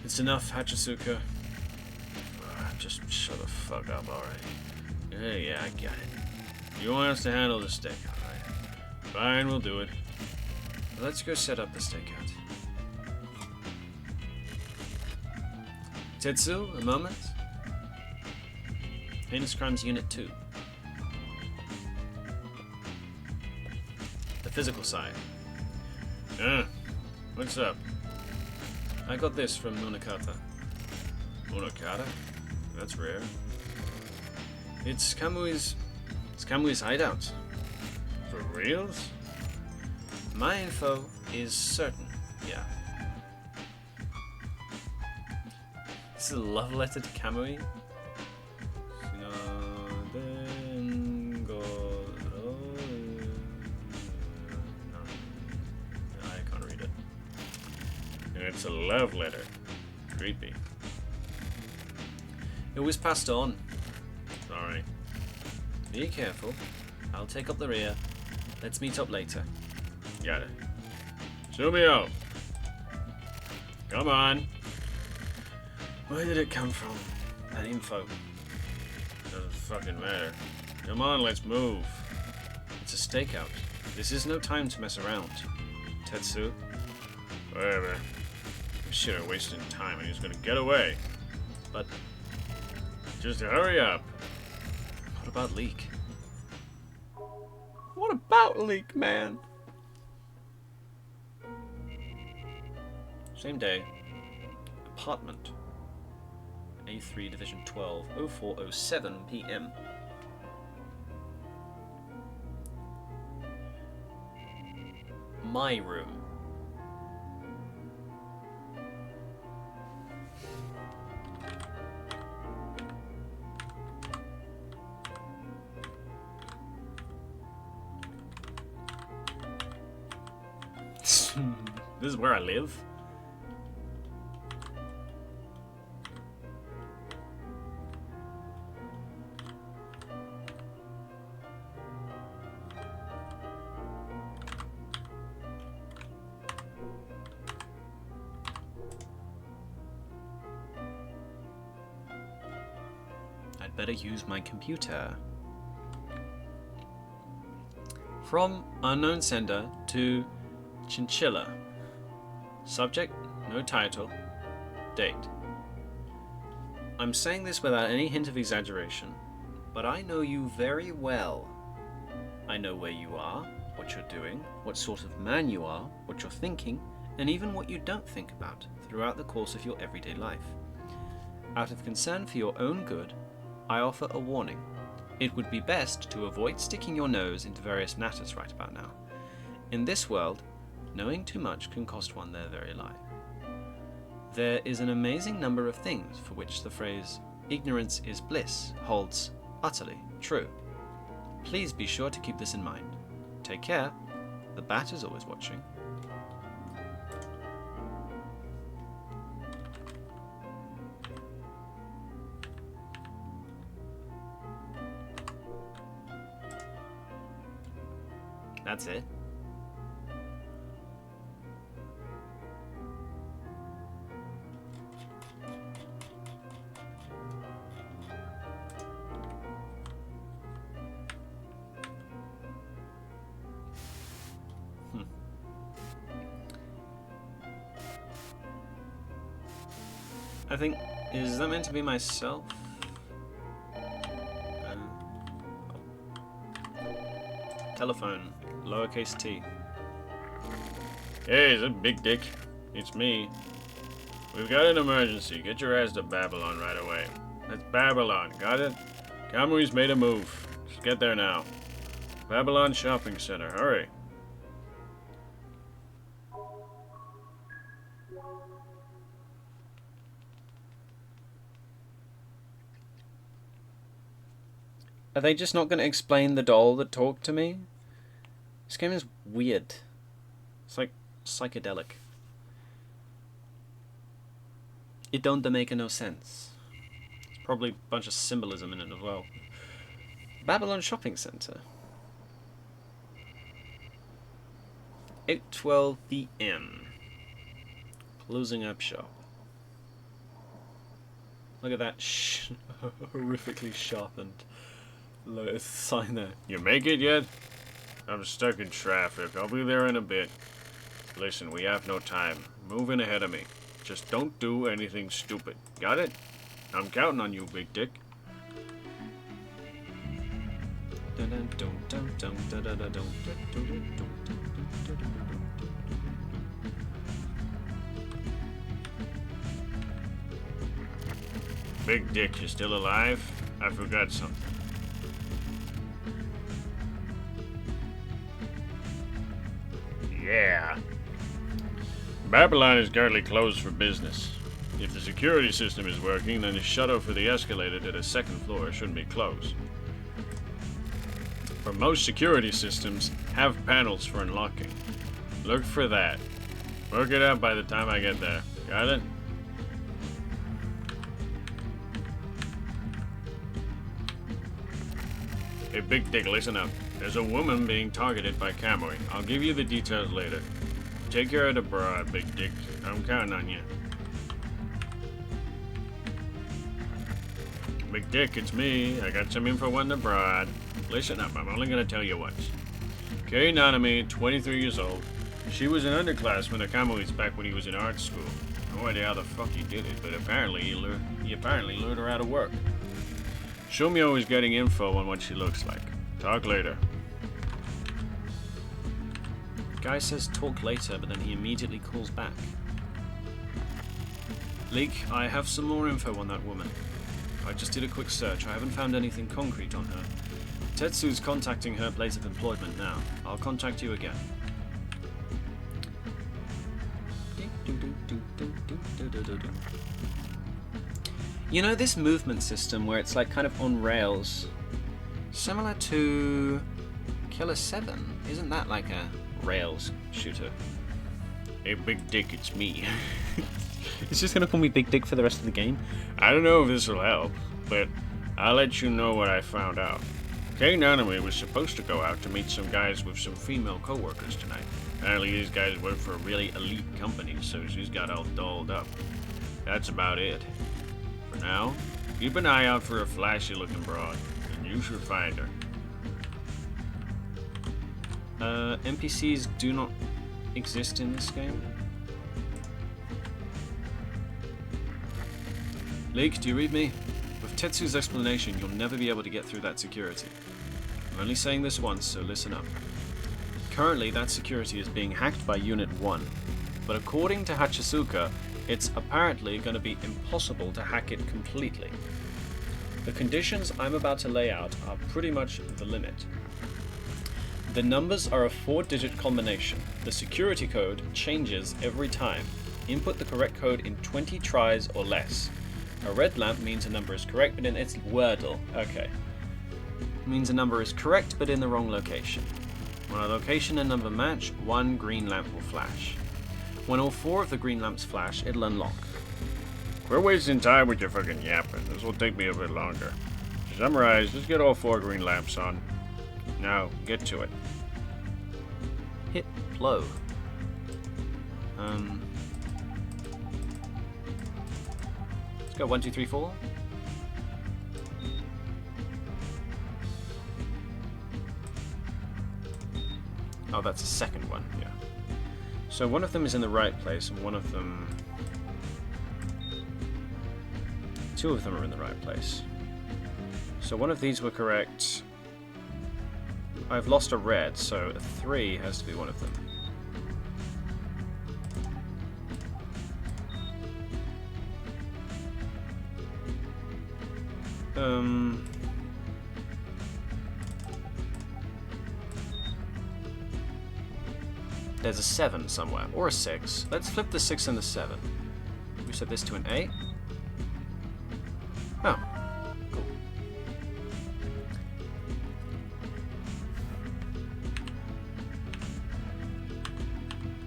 It's enough, Hachisuka. Just shut the fuck up already. Yeah, I got it. You want us to handle the stakeout, right? Fine, we'll do it. Let's go set up the stakeout. Tetsu, a moment. Heinous Crimes Unit 2. The physical side. What's up? I got this from Munakata. Munakata? That's rare. It's Kamui's hideout. For reals? My info is certain, yeah. This is a love letter to Kamui. I can't read it. It's a love letter. Creepy. It was passed on. Sorry. Be careful. I'll take up the rear. Let's meet up later. Got it. Sumio! Come on. Where did it come from? That info. Doesn't fucking matter. Come on, let's move. It's a stakeout. This is no time to mess around. Tetsu? Whatever. This shit are wasting time and he's gonna get away. But just hurry up. what about Leek? What about Leek, man? Same day. Apartment. A3 Division 12, 0407 PM. My room. This is where I live. I'd better use my computer. From unknown sender to Chinchilla. Subject, no title. Date. I'm saying this without any hint of exaggeration, but I know you very well. I know where you are, what you're doing, what sort of man you are, what you're thinking, and even what you don't think about throughout the course of your everyday life. Out of concern for your own good, I offer a warning. It would be best to avoid sticking your nose into various matters right about now. In this world, knowing too much can cost one their very life. There is an amazing number of things for which the phrase ignorance is bliss holds utterly true. Please be sure to keep this in mind. Take care. The bat is always watching. That's it. I think Is that meant to be myself? Telephone, lowercase t. Hey, is it Big Dick? It's me. We've got an emergency. Get your ass to Babylon right away. That's Babylon, got it? Kamui's made a move. Just get there now. Babylon Shopping Center, hurry. Are they just not going to explain the doll that talked to me? This game is weird. It's like psychedelic. It don't make no sense. There's probably a bunch of symbolism in it as well. Babylon Shopping Center. 8:12 p.m. Closing up shop. Look at that horrifically sharpened sign there. You make it yet? I'm stuck in traffic. I'll be there in a bit. Listen, we have no time. Move in ahead of me. Just don't do anything stupid. Got it? I'm counting on you, Big Dick. Big Dick, you still alive? I forgot something. Yeah. Babylon is currently closed for business. If the security system is working, then the shutter for the escalator to the second floor shouldn't be closed. For most security systems have panels for unlocking. Look for that. Work it out by the time I get there. Got it? Hey, Big Dick, listen up. There's a woman being targeted by Kamui. I'll give you the details later. Take care of the broad, Big Dick. I'm counting on you. Big Dick, it's me. I got some info on the broad. Listen up, I'm only gonna tell you once. Kei Nanami, 23 years old. She was an underclassman at Kamui's back when he was in art school. No idea how the fuck he did it, but apparently he lured her out of work. Shumio is getting info on what she looks like. Talk later. Guy says talk later, but then he immediately calls back. Leek, I have some more info on that woman. I just did a quick search. I haven't found anything concrete on her. Tetsu's contacting her place of employment now. I'll contact you again. You know this movement system where it's like kind of on rails, similar to Killer 7? Isn't that like a rails shooter? Hey, Big Dick, it's me. It's just gonna call me Big Dick for the rest of the game? I don't know if this will help, but I'll let you know what I found out. Kei Nanami was supposed to go out to meet some guys with some female co-workers tonight. Apparently these guys work for a really elite company, so she's got all dolled up. That's about it. For now, keep an eye out for a flashy-looking broad, and you should find her. NPCs do not exist in this game. Leek, do you read me? With Tetsu's explanation, you'll never be able to get through that security. I'm only saying this once, so listen up. Currently, that security is being hacked by Unit 1, but according to Hachisuka, it's apparently going to be impossible to hack it completely. The conditions I'm about to lay out are pretty much the limit. The numbers are a 4-digit combination. The security code changes every time. Input the correct code in 20 tries or less. A red lamp means a number is correct, but it's Wordle. Okay. Means a number is correct, but in the wrong location. When a location and number match, one green lamp will flash. When all 4 of the green lamps flash, it'll unlock. We're wasting time with your fucking yapping. This will take me a bit longer. To summarize, just get all 4 green lamps on. Now, get to it. Hit blow. Let's go 1, 2, 3, 4. Oh, that's the second one, yeah. So one of them is in the right place, and one of them... Two of them are in the right place. So one of these were correct. I've lost a red, so a 3 has to be one of them. There's a 7 somewhere, or a 6. Let's flip the 6 and the 7. We set this to an 8. Oh, cool.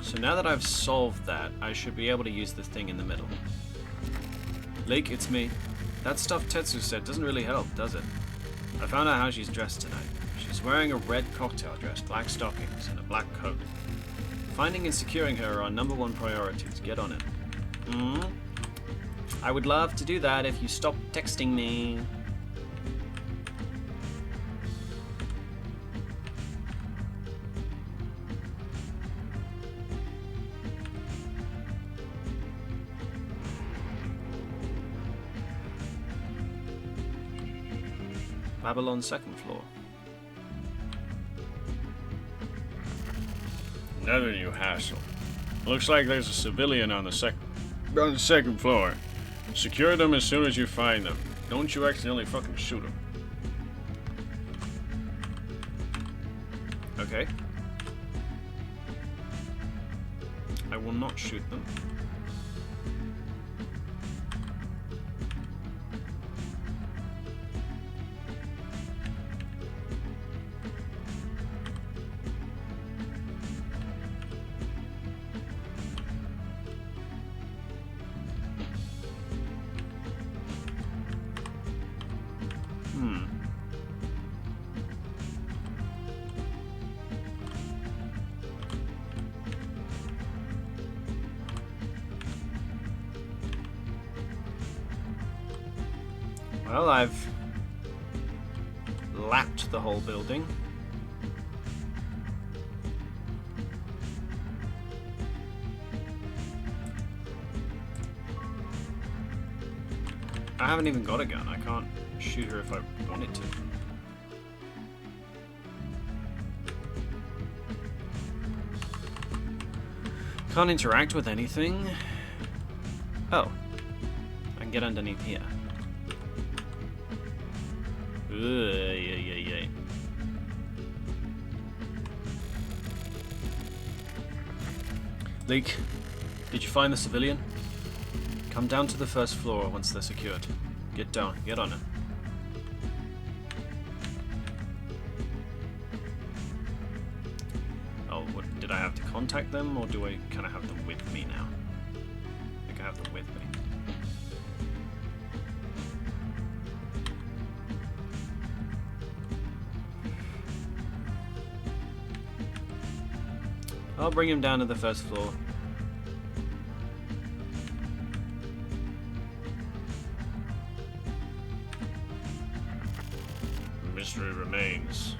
So now that I've solved that, I should be able to use the thing in the middle. Lake, it's me. That stuff Tetsu said doesn't really help, does it? I found out how she's dressed tonight. She's wearing a red cocktail dress, black stockings, and a black coat. Finding and securing her are our #1 priorities. Get on it. I would love to do that if you stop texting me. Babylon's 2nd floor. Another new hassle. Looks like there's a civilian on the second floor. Secure them as soon as you find them. Don't you accidentally fucking shoot them. Okay. I will not shoot them. Well, I've lapped the whole building. I haven't even got a gun. I can't shoot her if I wanted to. Can't interact with anything. Oh. I can get underneath here. Yeah. Leek, did you find the civilian? Come down to the 1st floor once they're secured. Get down, get on it. Oh, did I have to contact them, or do I kind of have them with me now? I think I have them with me. I'll bring him down to the 1st floor. Mystery remains.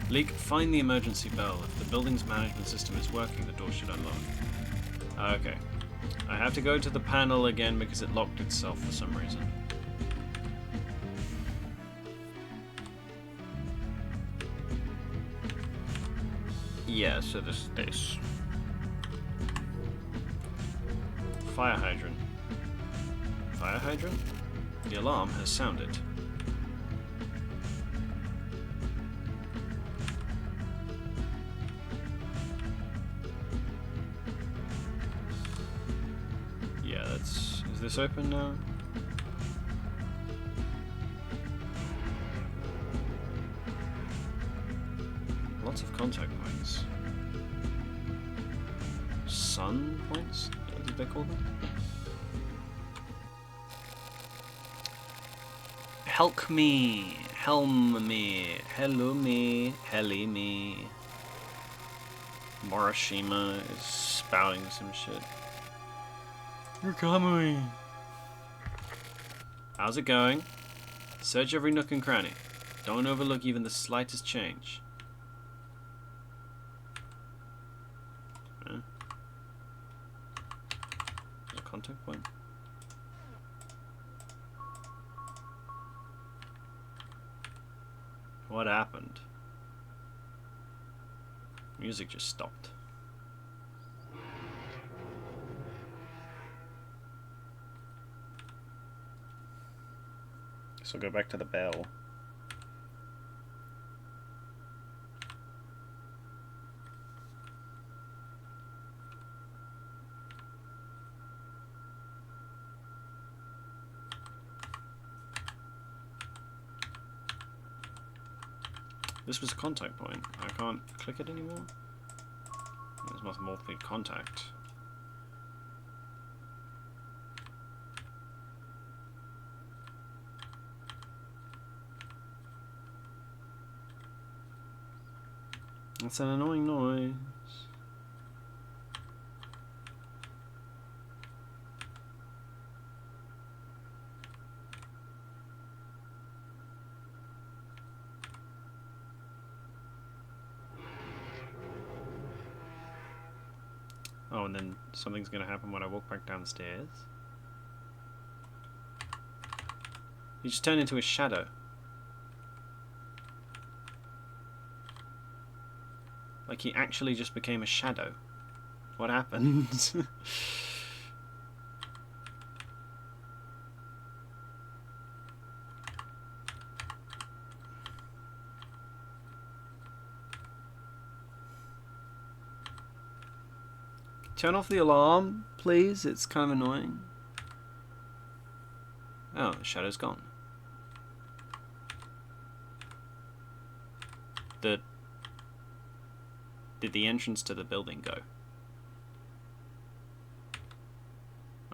Leek, find the emergency bell. If the building's management system is working, the door should unlock. Okay. I have to go to the panel again because it locked itself for some reason. Yeah, so this. Fire hydrant. Fire hydrant? The alarm has sounded. Yeah, that's... Is this open now? Lots of contact points. Sun points? What did they call them? Help me! Helm me! Hello me! Heli me! Morishima is spouting some shit. You're coming! How's it going? Search every nook and cranny. Don't overlook even the slightest change. Contact point. What happened? Music just stopped. So go back to the bell. This was a contact point. I can't click it anymore. There's nothing more for me to contact. That's an annoying noise. Oh, and then something's gonna happen when I walk back down the stairs. He just turned into a shadow. Like he actually just became a shadow. What happened? Turn off the alarm, please. It's kind of annoying. Oh, the shadow's gone. Did the entrance to the building go?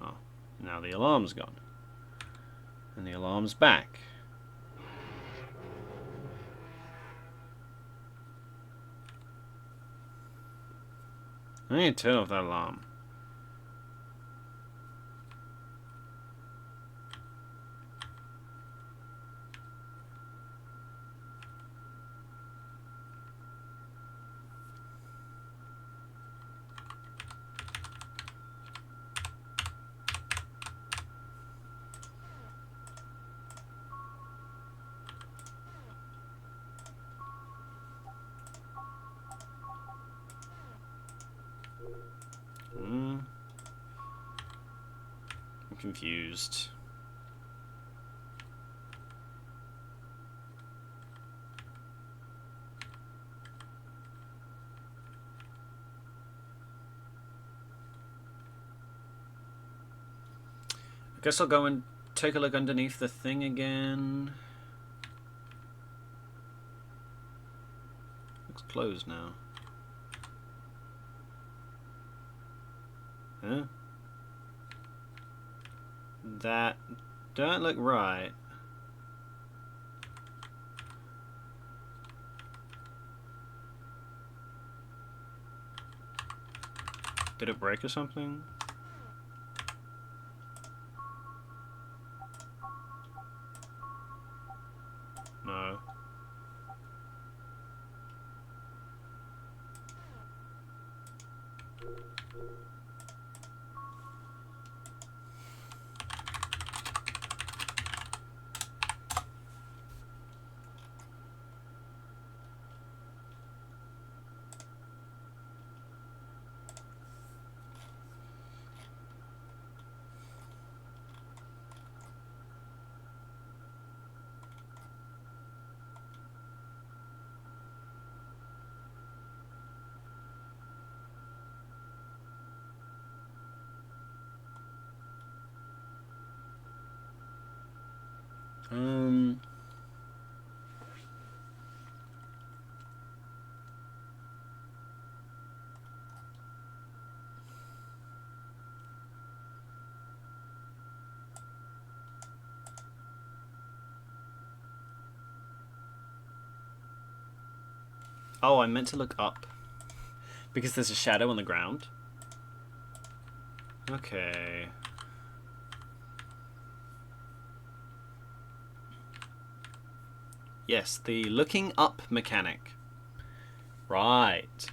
Oh, now the alarm's gone. And the alarm's back. I need to turn off that alarm. I'm confused. I guess I'll go and take a look underneath the thing again. Looks closed now. Huh? That don't look right. Did it break or something? No. Um. Oh, I meant to look up. Because there's a shadow on the ground. Okay. Yes, the looking up mechanic. Right.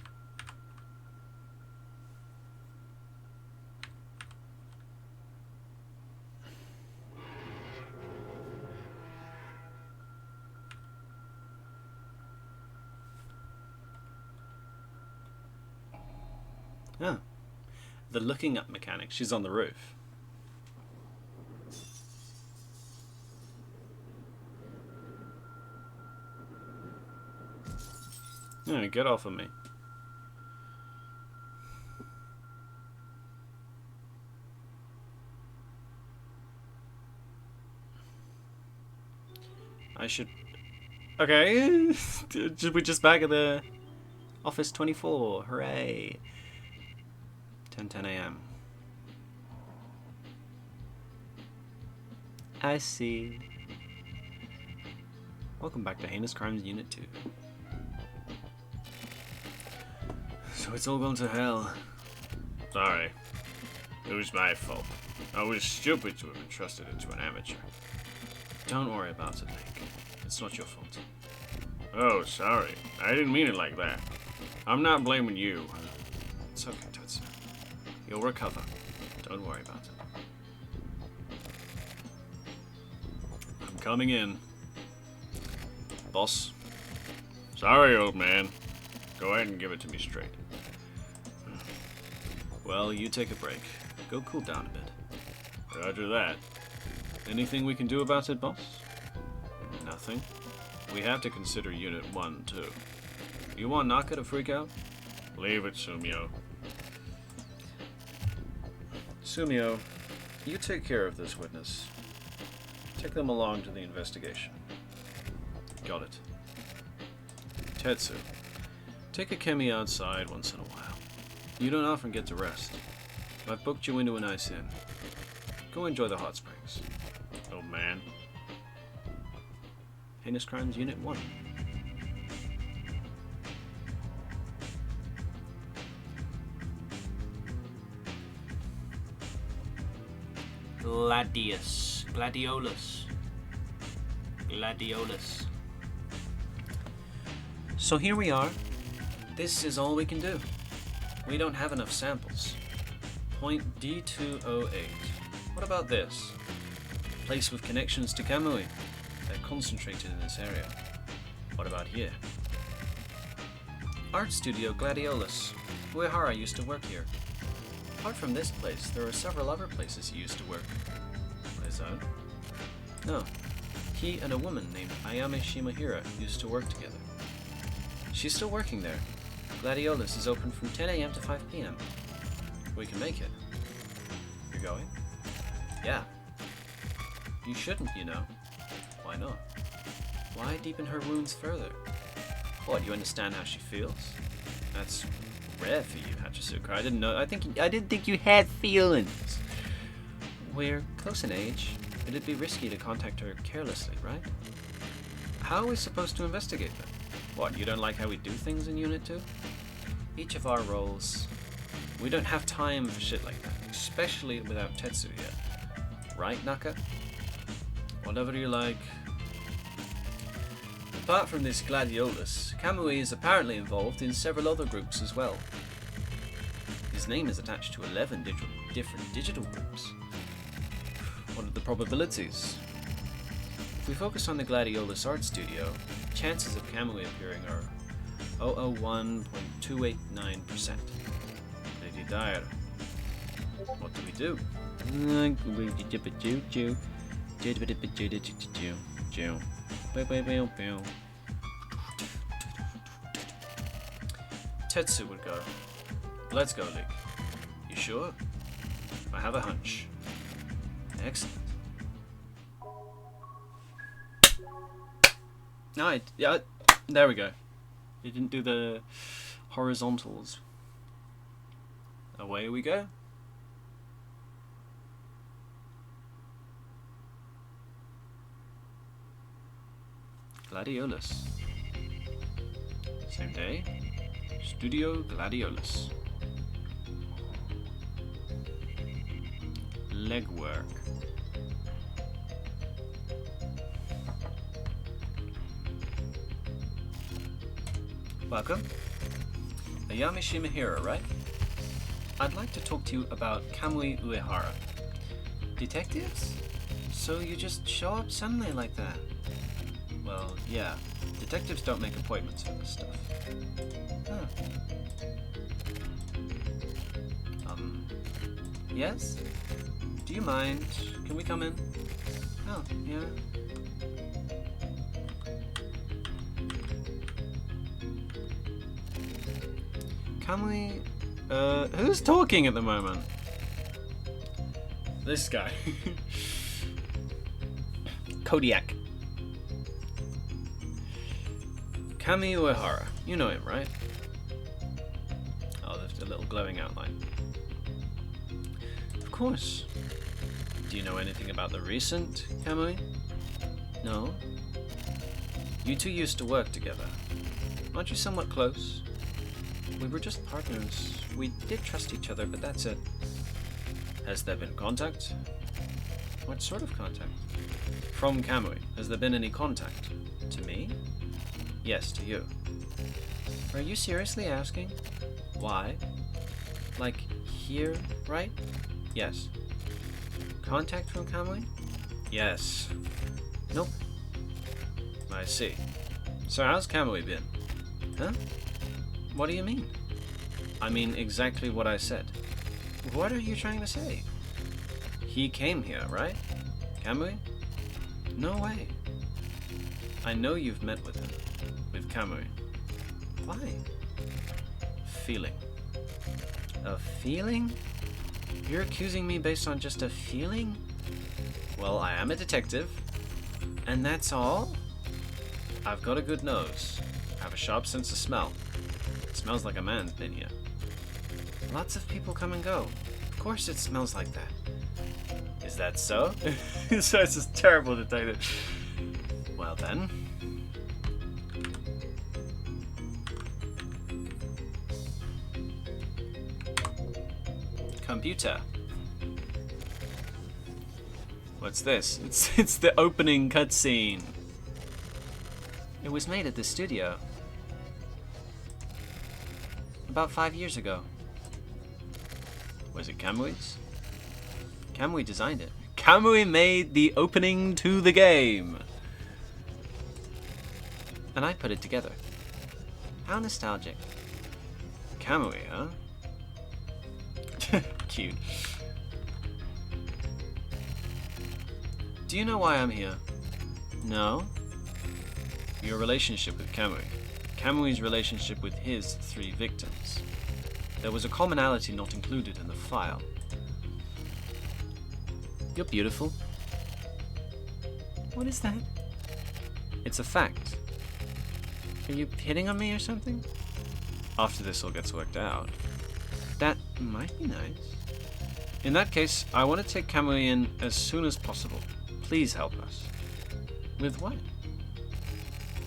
Oh. The looking up mechanic. She's on the roof. No, get off of me. I should... Okay. We're just back at the Office 24. Hooray. 10 a.m. I see. Welcome back to Heinous Crimes Unit 2. So it's all gone to hell. Sorry. It was my fault. I was stupid to have entrusted it to an amateur. Don't worry about it, Link. It's not your fault. Oh, sorry. I didn't mean it like that. I'm not blaming you. It's okay, Tetsu. You'll recover. Don't worry about it. I'm coming in. Boss. Sorry, old man. Go ahead and give it to me straight. Well, you take a break. Go cool down a bit. Roger that. Anything we can do about it, boss? Nothing. We have to consider Unit 1, too. You want Naka to freak out? Leave it, Sumio. Sumio, you take care of this witness. Take them along to the investigation. Got it. Tetsu, take Akemi outside once in a while. You don't often get to rest. I've booked you into a nice inn. Go enjoy the hot springs. Old man. Heinous Crimes Unit 1. Gladiolus. So here we are. This is all we can do. We don't have enough samples. Point D208. What about this? Place with connections to Kamui. They're concentrated in this area. What about here? Art Studio Gladiolus. Uehara used to work here. Apart from this place, there are several other places he used to work. Is that? No. He and a woman named Ayame Shimahira used to work together. She's still working there. Gladiolus is open from 10 a.m. to 5 p.m. We can make it. You're going? Yeah. You shouldn't, you know. Why not? Why deepen her wounds further? What, you understand how she feels? That's rare for you, Hachisuka. I didn't think you had feelings. We're close in age. It'd be risky to contact her carelessly, right? How are we supposed to investigate them? What, you don't like how we do things in Unit 2? Each of our roles. We don't have time for shit like that, especially without Tetsu yet. Right, Naka? Whatever you like. Apart from this Gladiolus, Kamui is apparently involved in several other groups as well. His name is attached to 11 different digital groups. What are the probabilities? If we focus on the Gladiolus art studio, chances of Kamui appearing are 001.289%. Lady Dire. What do we do? Tetsu would go. Let's go, Link. You sure? I have a hunch. Excellent. Alright, yeah, there we go. You didn't do the horizontals. Away we go. Gladiolus. Same day. Studio Gladiolus. Legwork. Welcome. Ayame Shimahira, right? I'd like to talk to you about Kamui Uehara. Detectives? So you just show up suddenly like that? Well, yeah. Detectives don't make appointments for this stuff. Huh. Yes? Do you mind? Can we come in? Oh, yeah. Can we... who's talking at the moment? This guy. Kodiak. Kami Uehara. You know him, right? Oh, there's a little glowing outline. Of course. Do you know anything about the recent Kamui? No? You two used to work together. Aren't you somewhat close? We were just partners. We did trust each other, but that's it. Has there been contact? What sort of contact? From Kamui, has there been any contact? To me? Yes, to you. Are you seriously asking? Why? Like, here, right? Yes. Contact from Kamui? Yes. Nope. I see. So how's Kamui been? Huh? What do you mean? I mean exactly what I said. What are you trying to say? He came here, right? Kamui? No way. I know you've met with him. With Kamui. Why? Feeling. A feeling? You're accusing me based on just a feeling? Well, I am a detective. And that's all? I've got a good nose. I have a sharp sense of smell. It smells like a man's been here. Lots of people come and go. Of course it smells like that. Is that so? So it's this terrible detective. Well then. Computer. What's this? It's the opening cutscene. It was made at the studio. About 5 years ago. Was it Kamui's? Kamui designed it. Kamui made the opening to the game. And I put it together. How nostalgic. Kamui, huh? Cute. Do you know why I'm here? No? Your relationship with Kamui. Kamui's relationship with his 3 victims. There was a commonality not included in the file. You're beautiful. What is that? It's a fact. Are you hitting on me or something? After this all gets worked out. That might be nice. In that case, I want to take Kamui in as soon as possible. Please help us. With what?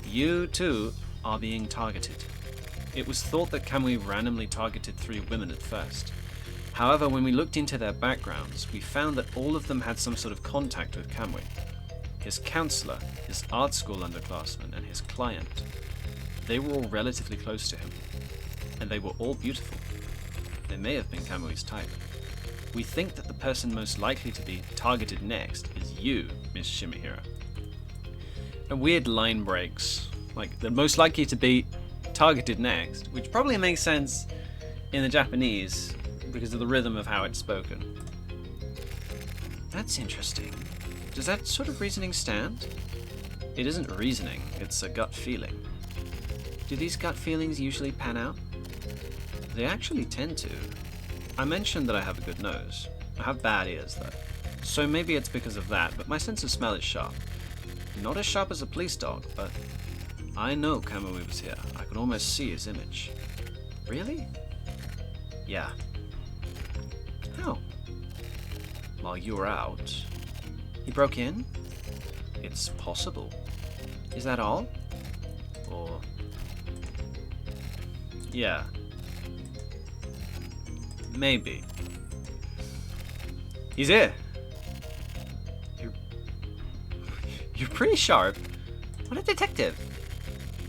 You, too, are being targeted. It was thought that Kamui randomly targeted 3 women at first. However, when we looked into their backgrounds, we found that all of them had some sort of contact with Kamui. His counselor, his art school underclassmen, and his client. They were all relatively close to him. And they were all beautiful. They may have been Kamui's type. We think that the person most likely to be targeted next is you, Miss Shimahira. A weird line breaks. Like, the most likely to be targeted next, which probably makes sense in the Japanese because of the rhythm of how it's spoken. That's interesting. Does that sort of reasoning stand? It isn't reasoning, it's a gut feeling. Do these gut feelings usually pan out? They actually tend to. I mentioned that I have a good nose. I have bad ears, though. So maybe it's because of that, but my sense of smell is sharp. Not as sharp as a police dog, but I know Kamui was here. I can almost see his image. Really? Yeah. How? While you were out. He broke in? It's possible. Is that all? Or... yeah. Maybe. He's here. You're pretty sharp. What a detective.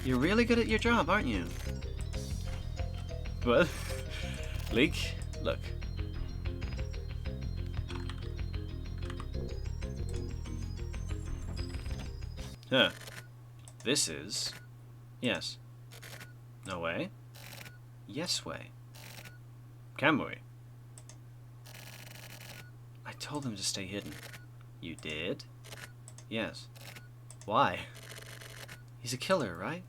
You're really good at your job, aren't you? Well, Leek, look. Huh. This is... yes. No way. Yes way. Kamui. told him to stay hidden. You did? Yes. Why? He's a killer, right?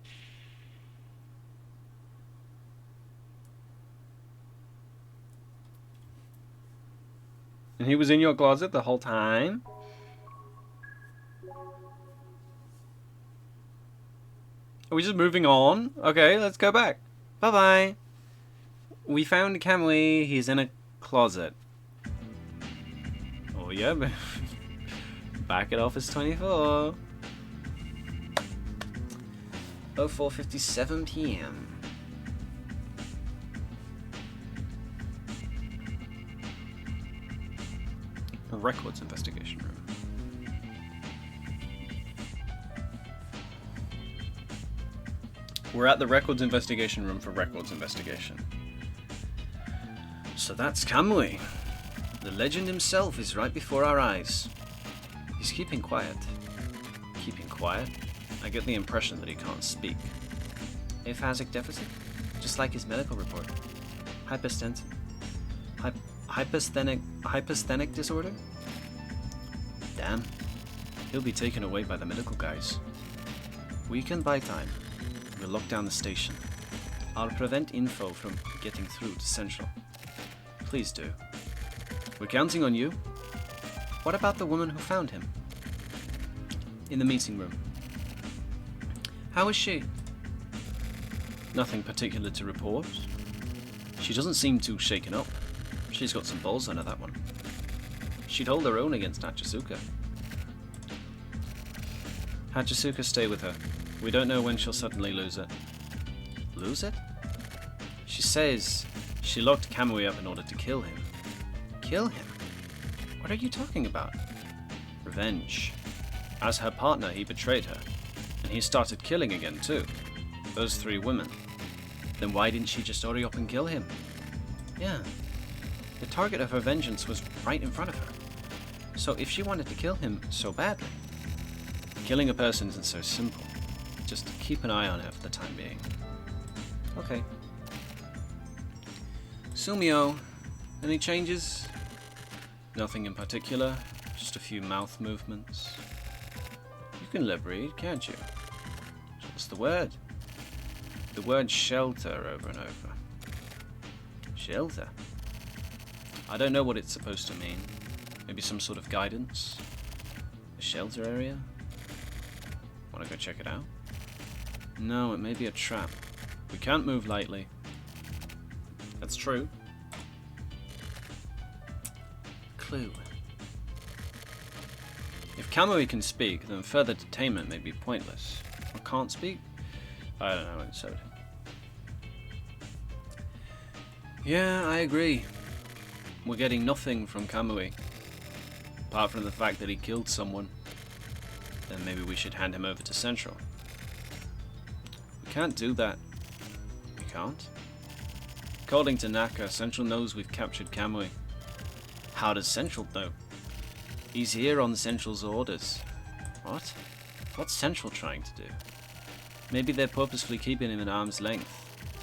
And he was in your closet the whole time? Are we just moving on? Okay, let's go back. Bye-bye. We found Kamui. He's in a closet. Oh, yeah. Back at Office 24. 04:57 p.m. Records investigation room. We're at the records investigation room for records investigation. So that's Kamui. The legend himself is right before our eyes. He's keeping quiet. Keeping quiet? I get the impression that he can't speak. Aphasic deficit? Just like his medical report. Hyposthenic disorder? Damn. He'll be taken away by the medical guys. We can buy time. We'll lock down the station. I'll prevent info from getting through to Central. Please do. We're counting on you. What about the woman who found him? In the meeting room. How is she? Nothing particular to report. She doesn't seem too shaken up. She's got some balls under that one. She'd hold her own against Hachisuka. Hachisuka, stay with her. We don't know when she'll suddenly lose it. Lose it? She says she locked Kamui up in order to kill him. Kill him? What are you talking about? Revenge. As her partner, he betrayed her. And he started killing again, too. Those 3 women. Then why didn't she just hurry up and kill him? Yeah. The target of her vengeance was right in front of her. So if she wanted to kill him so badly, killing a person isn't so simple. Just keep an eye on her for the time being. Okay. Sumio, any changes? Nothing in particular, just a few mouth movements. You can lip read, can't you? What's the word? The word shelter over and over. Shelter? I don't know what it's supposed to mean. Maybe some sort of guidance? A shelter area? Wanna go check it out? No, it may be a trap. We can't move lightly. That's true. Clue. If Kamui can speak, then further detainment may be pointless. Or can't speak? I don't know, it's so. Yeah, I agree. We're getting nothing from Kamui. Apart from the fact that he killed someone. Then maybe we should hand him over to Central. We can't do that. We can't? According to Naka, Central knows we've captured Kamui. How does Central know? He's here on Central's orders. What? What's Central trying to do? Maybe they're purposefully keeping him at arm's length.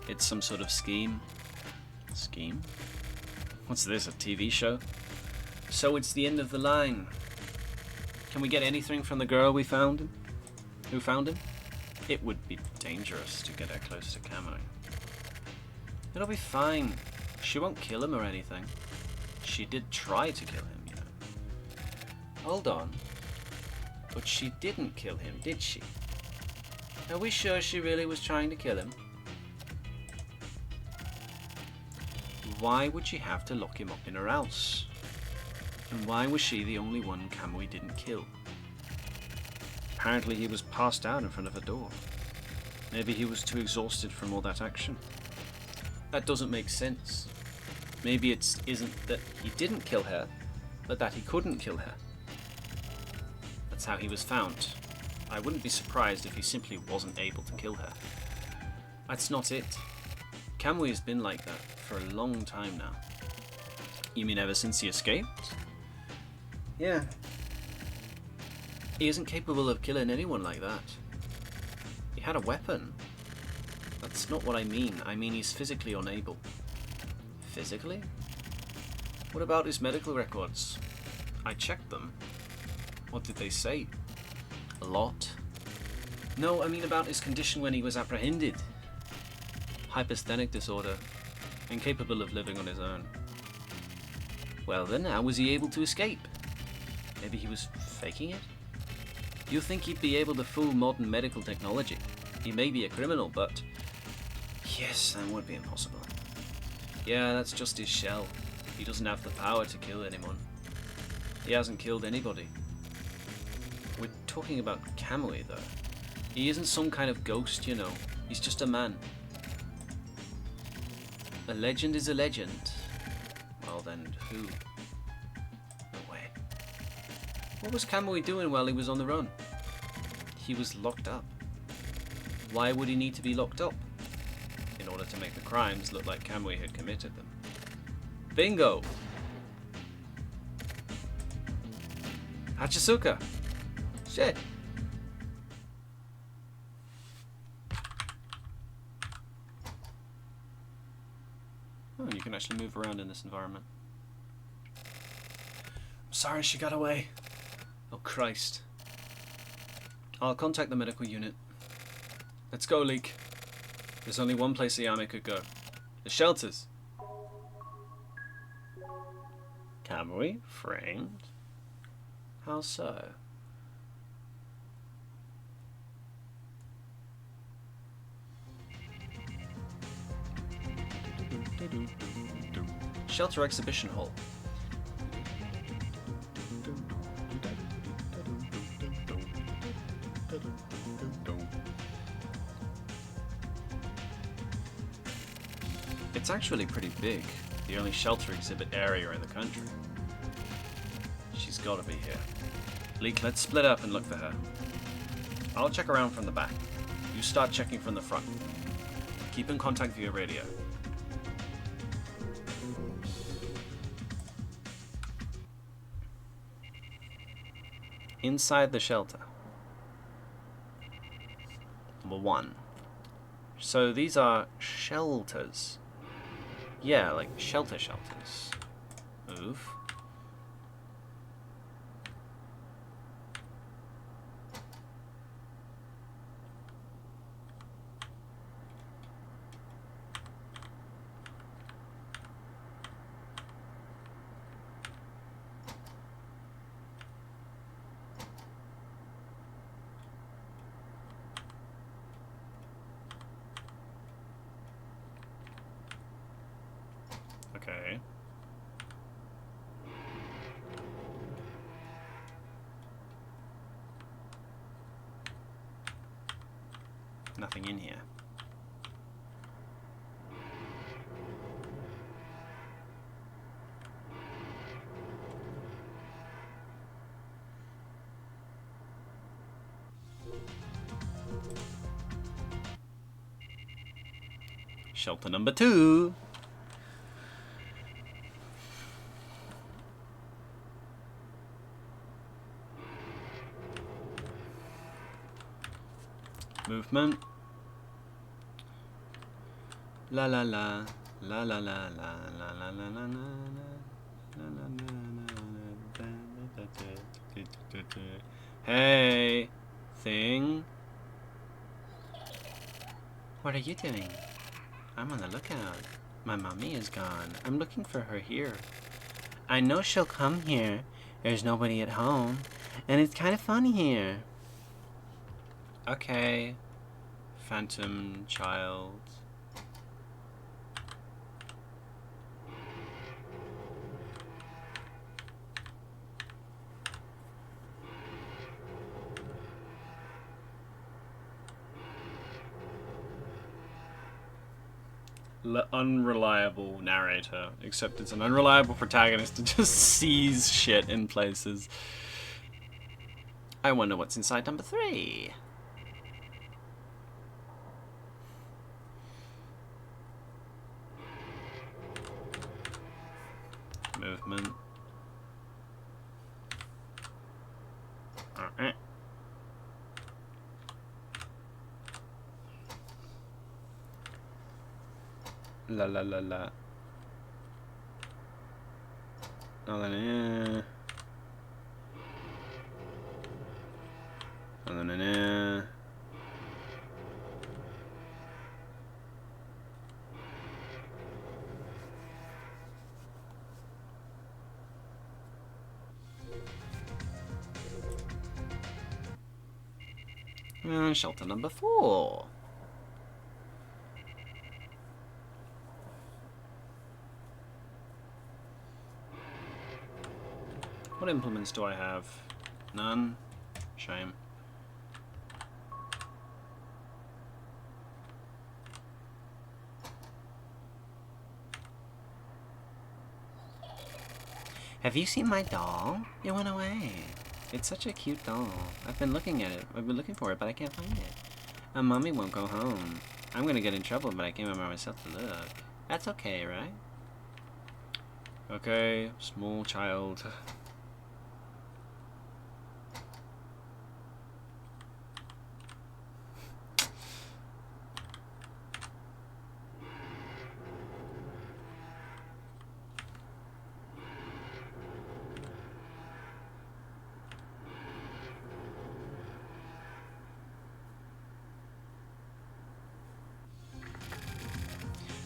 It's some sort of scheme. Scheme? What's this, a TV show? So it's the end of the line. Can we get anything from the girl we found him? Who found him? It would be dangerous to get her close to Kamui. It'll be fine. She won't kill him or anything. She did try to kill him, you know. Hold on. But she didn't kill him, did she? Are we sure she really was trying to kill him? Why would she have to lock him up in her house? And why was she the only one Kamui didn't kill? Apparently he was passed out in front of a door. Maybe he was too exhausted from all that action. That doesn't make sense. Maybe it isn't that he didn't kill her, but that he couldn't kill her. That's how he was found. I wouldn't be surprised if he simply wasn't able to kill her. That's not it. Kamui has been like that for a long time now. You mean ever since he escaped? Yeah. He isn't capable of killing anyone like that. He had a weapon. That's not what I mean. I mean he's physically unable. Physically? What about his medical records? I checked them. What did they say? A lot. No, I mean about his condition when he was apprehended. Hyposthenic disorder. Incapable of living on his own. Well then, how was he able to escape? Maybe he was faking it? You think he'd be able to fool modern medical technology? He may be a criminal, but... Yes, that would be impossible. Yeah, that's just his shell. He doesn't have the power to kill anyone. He hasn't killed anybody. We're talking about Kamui, though. He isn't some kind of ghost, you know. He's just a man. A legend is a legend. Well then, who? No way. What was Kamui doing while he was on the run? He was locked up. Why would he need to be locked up? In order to make the crimes look like Kamui had committed them. Bingo! Hachisuka! Shit! Oh, you can actually move around in this environment. I'm sorry she got away. Oh Christ. I'll contact the medical unit. Let's go, Leek. There's only one place Ayame could go. The shelters. Kamui? Framed? How so? Shelter Exhibition Hall. It's actually pretty big. The only shelter exhibit area in the country. She's gotta be here. Leek, let's split up and look for her. I'll check around from the back. You start checking from the front. Keep in contact via radio. Inside the shelter. Number 1. So these are shelters. Yeah, like shelters. Move. Okay. Nothing in here. Shelter number 2. Movement. La la la la la la la la la la la la. Hey, thing. What are you doing? I'm on the lookout. My mommy is gone. I'm looking for her here. I know she'll come here. There's nobody at home, and it's kind of funny here. Okay. Phantom child. Unreliable narrator, except it's an unreliable protagonist to just seize shit in places. I wonder what's inside number 3. Movement. Alright. La la la la. Nothing here. And then in there. And shelter number 4. What implements do I have? None. Shame. Have you seen my doll? It went away. It's such a cute doll. I've been looking at it. I've been looking for it, but I can't find it. And Mommy won't go home. I'm gonna get in trouble, but I came by myself to look. That's okay, right? Okay, small child.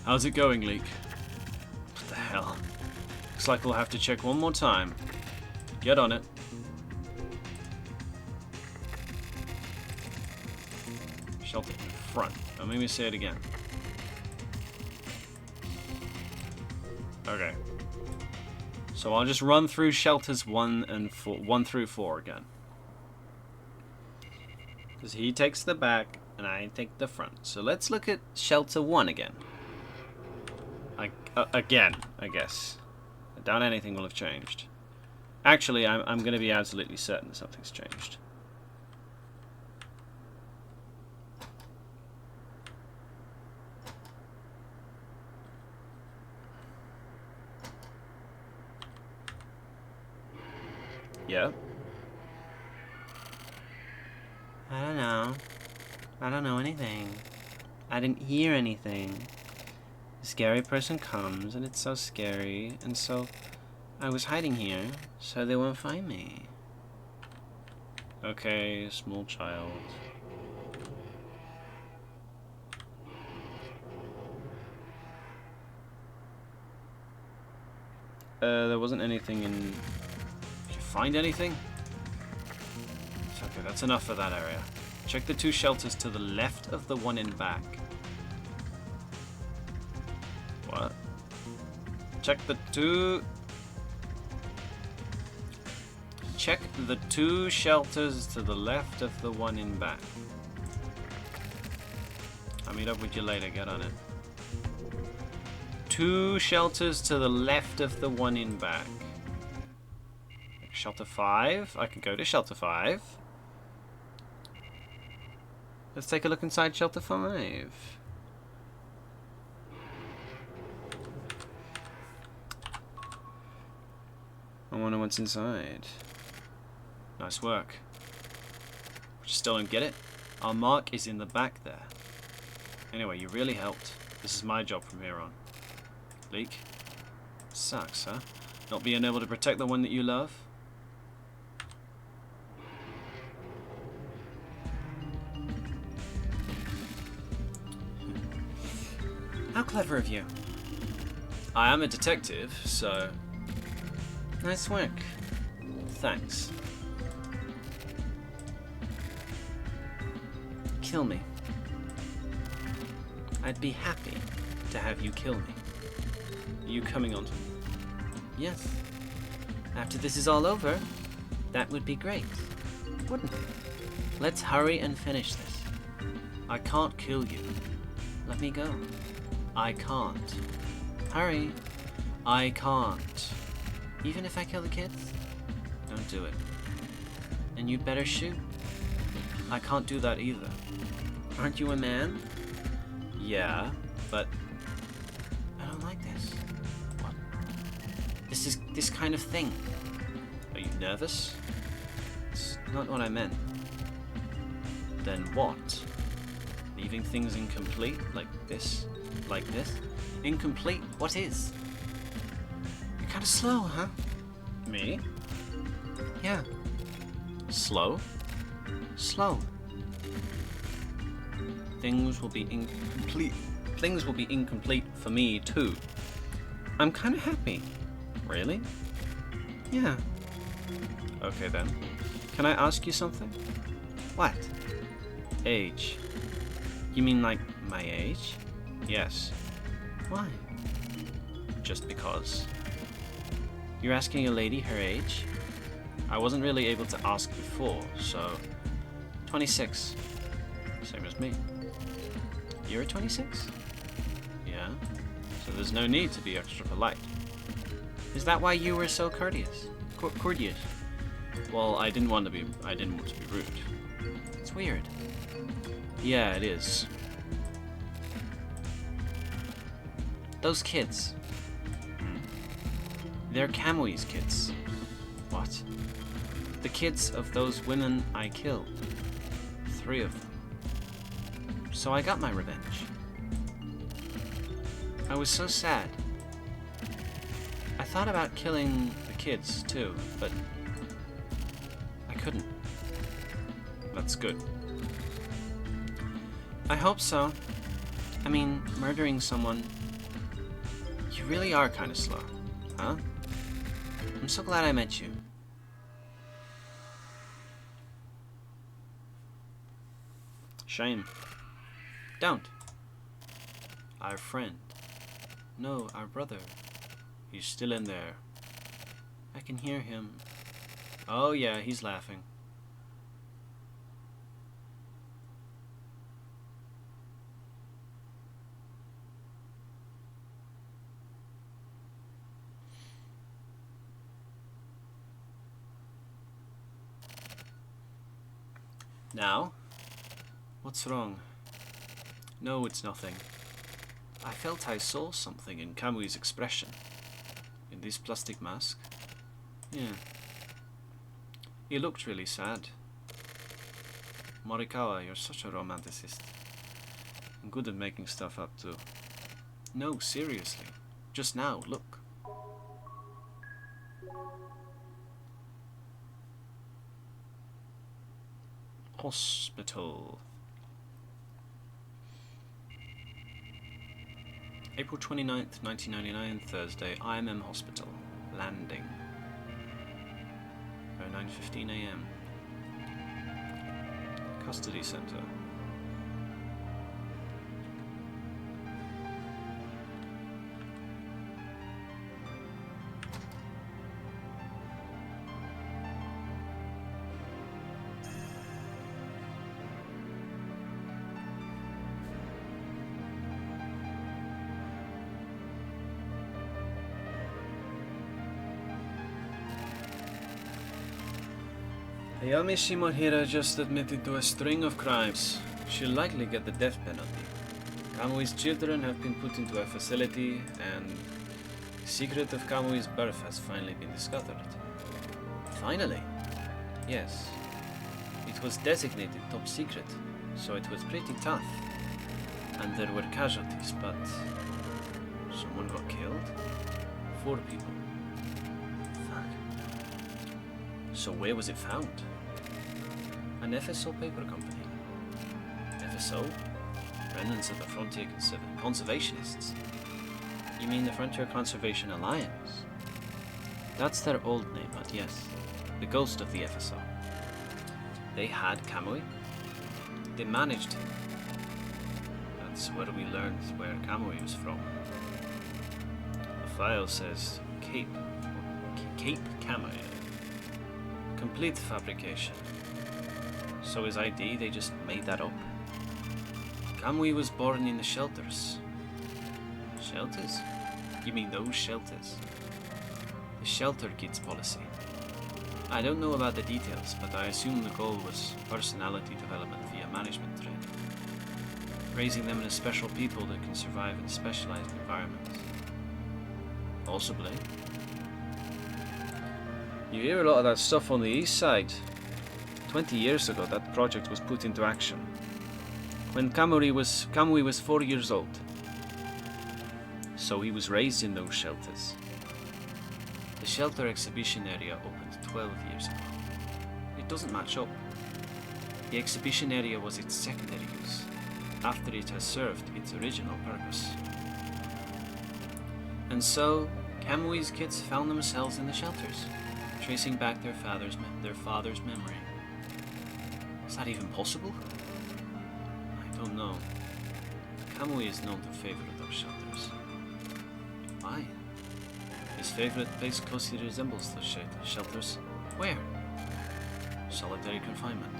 How's it going, Leek? What the hell? Looks like we'll have to check one more time. Get on it. Shelter in front. Don't make me say it again. Okay. So I'll just run through shelters 1 through 4 again. Because he takes the back and I take the front. So let's look at shelter 1 again. Again, I guess. I doubt anything will have changed. Actually, I'm going to be absolutely certain that something's changed. Yeah. I don't know. I don't know anything. I didn't hear anything. The scary person comes, and it's so scary, and so I was hiding here, so they won't find me. Okay, small child. There wasn't anything in... Did you find anything? It's okay, that's enough for that area. Check the 2 shelters to the left of the one in back. What? Check the 2 shelters to the left of the one in back. I'll meet up with you later, get on it. 2 shelters to the left of the one in back. Shelter 5. I can go to shelter 5. Let's take a look inside shelter 5. I wonder what's inside. Nice work. Still don't get it. Our mark is in the back there. Anyway, you really helped. This is my job from here on. Leek. Sucks, huh? Not being able to protect the one that you love? How clever of you. I am a detective, so... Nice work. Thanks. Kill me. I'd be happy to have you kill me. Are you coming on to me? Yes. After this is all over, that would be great, wouldn't it? Let's hurry and finish this. I can't kill you. Let me go. I can't. Hurry. I can't. Even if I kill the kids? Don't do it. And you'd better shoot. I can't do that either. Aren't you a man? Yeah, but... I don't like this. What? This is this kind of thing. Are you nervous? It's not what I meant. Then what? Leaving things incomplete? Like this? Like this? Incomplete? What is? You're kind of slow, huh? Me? Yeah. Slow? slow. Things will be incomplete. Things will be incomplete for me too. I'm kind of happy. Really? Yeah. Okay then. Can I ask you something? What? Age. You mean like my age? Yes. Why? Just because. You're asking a lady her age? I wasn't really able to ask before, so... 26. Same as me. You're 26? Yeah. So there's no need to be extra polite. Is that why you were so courteous? Courteous? Well, I didn't want to be rude. It's weird. Yeah, it is. Those kids. They're Kamui's kids. What? The kids of those women I killed. 3 of them. So I got my revenge. I was so sad. I thought about killing the kids too, but I couldn't. That's good. I hope so. I mean, murdering someone... You really are kind of slow, huh? I'm so glad I met you. Shame. Don't. Our friend. No, our brother. He's still in there. I can hear him. Oh yeah, he's laughing. Now? What's wrong? No, it's nothing. I felt I saw something in Kamui's expression. In this plastic mask. Yeah. He looked really sad. Morikawa, you're such a romanticist. I'm good at making stuff up too. No, seriously. Just now, look. Hospital. April 29th, 1999, Thursday, IMM Hospital. Landing. 9:15 AM. Custody Center. Ayami Shimohira just admitted to a string of crimes. She'll likely get the death penalty. Kamui's children have been put into a facility, and the secret of Kamui's birth has finally been discovered. Finally? Yes. It was designated top secret, so it was pretty tough. And there were casualties, but... someone got killed? 4 people. Fuck. So where was it found? An FSO paper company. FSO? Remnants of the Frontier Conservationists. You mean the Frontier Conservation Alliance? That's their old name, but yes, the ghost of the FSO. They had Kamui. They managed him. That's where we learned where Kamui was from. The file says Cape Kamui. Complete fabrication. So his ID, they just made that up? Kamui was born in the shelters. Shelters? You mean those shelters? The shelter kids policy. I don't know about the details, but I assume the goal was personality development via management training. Raising them into special people that can survive in specialized environments. Possibly. You hear a lot of that stuff on the east side. 20 years ago, that project was put into action. When Kamui was 4 years old. So he was raised in those shelters. The shelter exhibition area opened 12 years ago. It doesn't match up. The exhibition area was its secondary use, after it has served its original purpose. And so, Kamui's kids found themselves in the shelters, tracing back their father's memory. Is that even possible? I don't know. Kamui is known to favor those shelters. Why? His favorite place closely resembles those shelters. Where? Solitary confinement.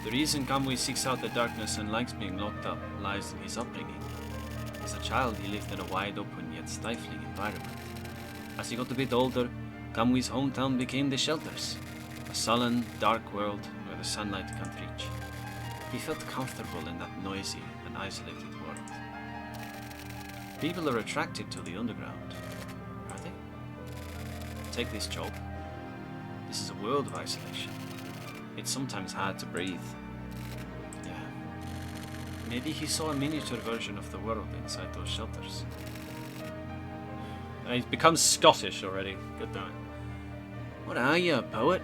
The reason Kamui seeks out the darkness and likes being locked up lies in his upbringing. As a child, he lived in a wide open yet stifling environment. As he got a bit older, Kamui's hometown became the shelters, a sullen, dark world where the sunlight can't reach. He felt comfortable in that noisy and isolated world. People are attracted to the underground, are they? Take this job. This is a world of isolation. It's sometimes hard to breathe. Yeah. Maybe he saw a miniature version of the world inside those shelters. He's become Scottish already. Good damn it. What are you, a poet?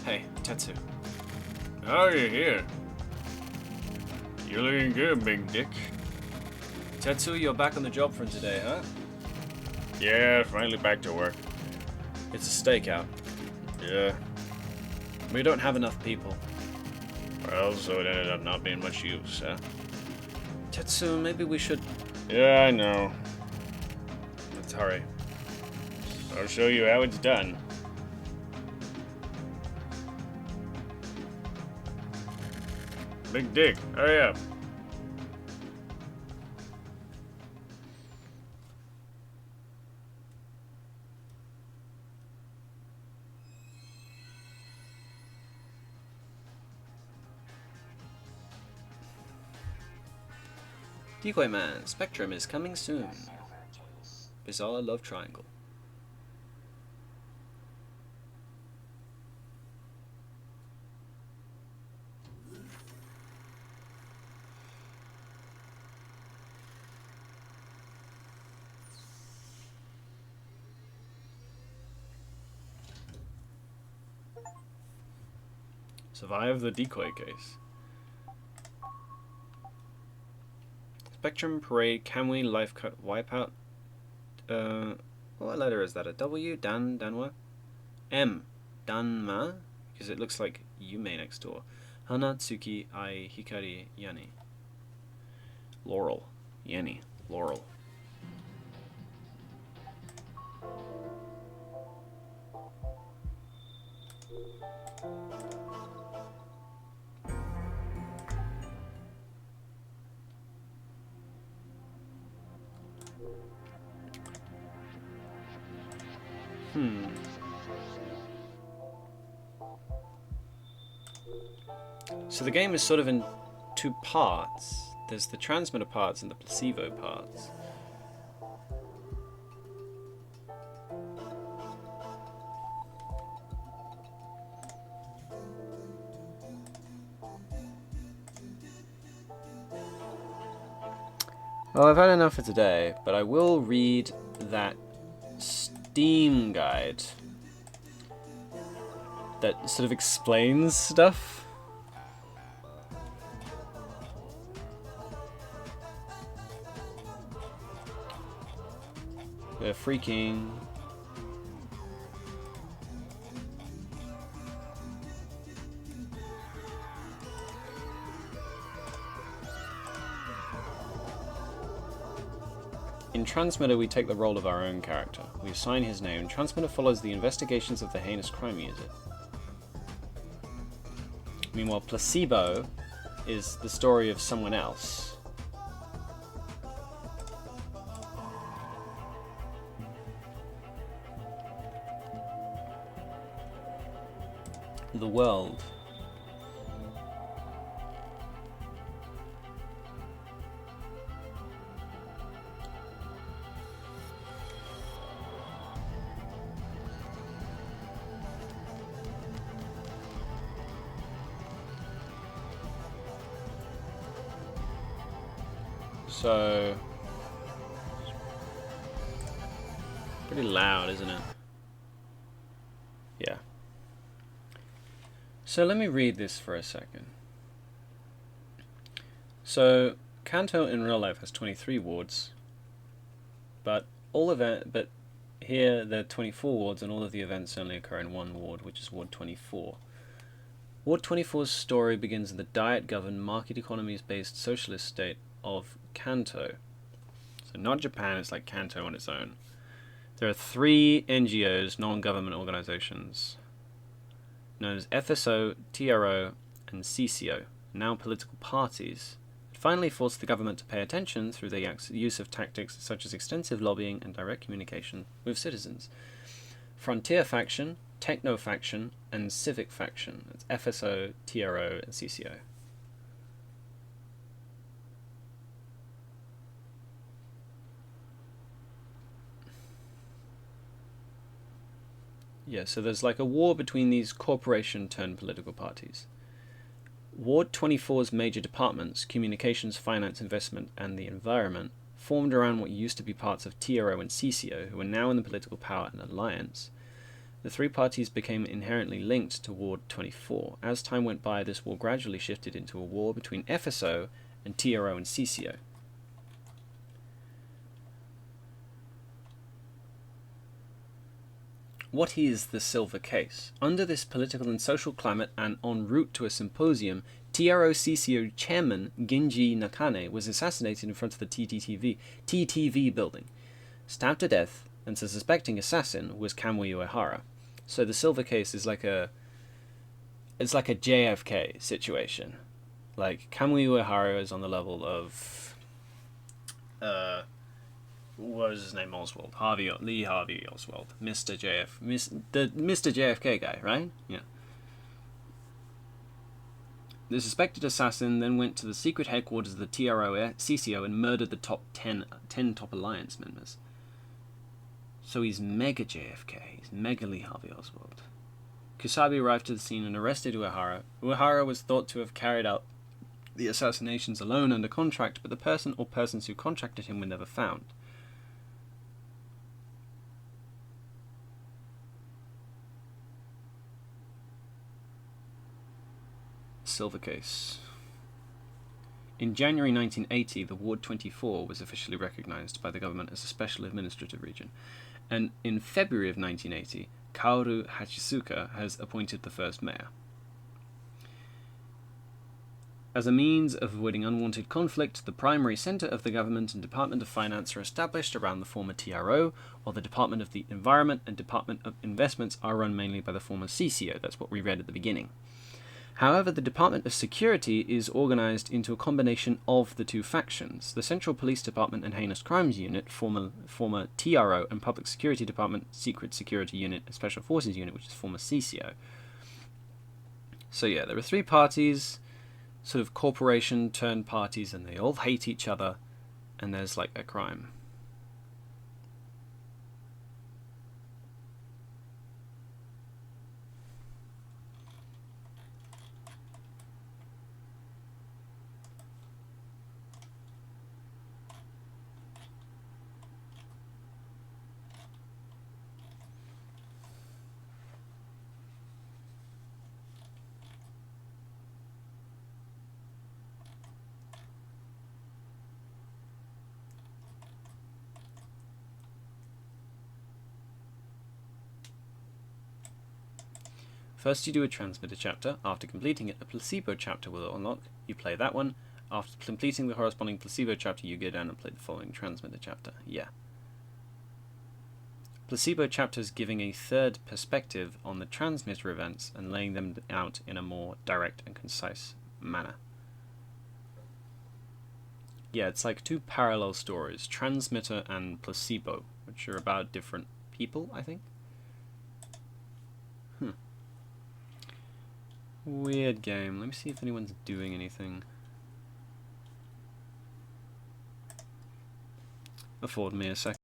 Hey, Tetsu. Oh, you're here. You're looking good, Big Dick. Tetsu, you're back on the job from today, huh? Yeah, finally back to work. It's a stakeout. Yeah. We don't have enough people. Well, so it ended up not being much use, huh? Tetsu, maybe we should... Yeah, I know. Let's hurry. I'll show you how it's done. Big Dick, hurry up. Decoy Man, Spectrum is coming soon. Bizarre Love Triangle. Survive the decoy case. Spectrum, Parade, Kamui, Life Cut, Wipeout. What letter is that? A W? Danwa? M. Danma? Because it looks like Yume next door. Hana, Tsuki, Ai, Hikari, Yani. Laurel. Yani. Laurel. So the game is sort of in two parts. There's the transmitter parts and the placebo parts. Well, I've had enough for today, but I will read that Steam guide that sort of explains stuff. They're freaking. In Transmitter, we take the role of our own character. We assign his name. Transmitter follows the investigations of the heinous crime user. Meanwhile, Placebo is the story of someone else. The world. So, pretty loud, isn't it? Yeah. So let me read this for a second. So, Kanto in real life has 23 wards, but here there are 24 wards, and all of the events only occur in one ward, which is Ward 24. Ward 24's story begins in the diet-governed, market economies-based socialist state of Kanto. So not Japan, it's like Kanto on its own. There are 3 NGOs, non-government organizations, known as FSO, TRO, and CCO, now political parties. It finally forced the government to pay attention through the use of tactics such as extensive lobbying and direct communication with citizens. Frontier Faction, Techno Faction, and Civic Faction. It's FSO, TRO, and CCO. Yeah, so there's like a war between these corporation-turned-political parties. Ward 24's major departments, communications, finance, investment, and the environment, formed around what used to be parts of TRO and CCO, who are now in the political power and alliance. The 3 parties became inherently linked to Ward 24. As time went by, this war gradually shifted into a war between FSO and TRO and CCO. What is the Silver Case? Under this political and social climate and en route to a symposium, TRO-CCO chairman Ginji Nakane was assassinated in front of the TTV building. Stabbed to death, and the suspecting assassin was Kamui Uehara. So the Silver Case is like a JFK situation. Like, Kamui Uehara is on the level of what was his name? Oswald. Lee Harvey Oswald. Mr. JFK guy, right? Yeah. The suspected assassin then went to the secret headquarters of the TRO-CCO and murdered the top 10 top alliance members. So he's mega JFK. He's mega Lee Harvey Oswald. Kusabi arrived to the scene and arrested Uehara. Uehara was thought to have carried out the assassinations alone under contract, but the person or persons who contracted him were never found. Silver Case. In January 1980, the Ward 24 was officially recognized by the government as a special administrative region, and in February of 1980, Kaoru Hachisuka has appointed the first mayor. As a means of avoiding unwanted conflict, the primary center of the government and Department of Finance are established around the former TRO, while the Department of the Environment and Department of Investments are run mainly by the former CCO. That's what we read at the beginning. However, the Department of Security is organized into a combination of the 2 factions. The Central Police Department and Heinous Crimes Unit, former TRO, and Public Security Department, Secret Security Unit, and Special Forces Unit, which is former CCO. So yeah, there are 3 parties, sort of corporation-turned parties, and they all hate each other, and there's like a crime. First you do a transmitter chapter. After completing it, a placebo chapter will unlock. You play that one. After completing the corresponding placebo chapter, you go down and play the following transmitter chapter. Yeah. Placebo chapters giving a third perspective on the transmitter events and laying them out in a more direct and concise manner. Yeah, it's like 2 parallel stories, transmitter and placebo, which are about different people, I think. Weird game. Let me see if anyone's doing anything. Afford me a second.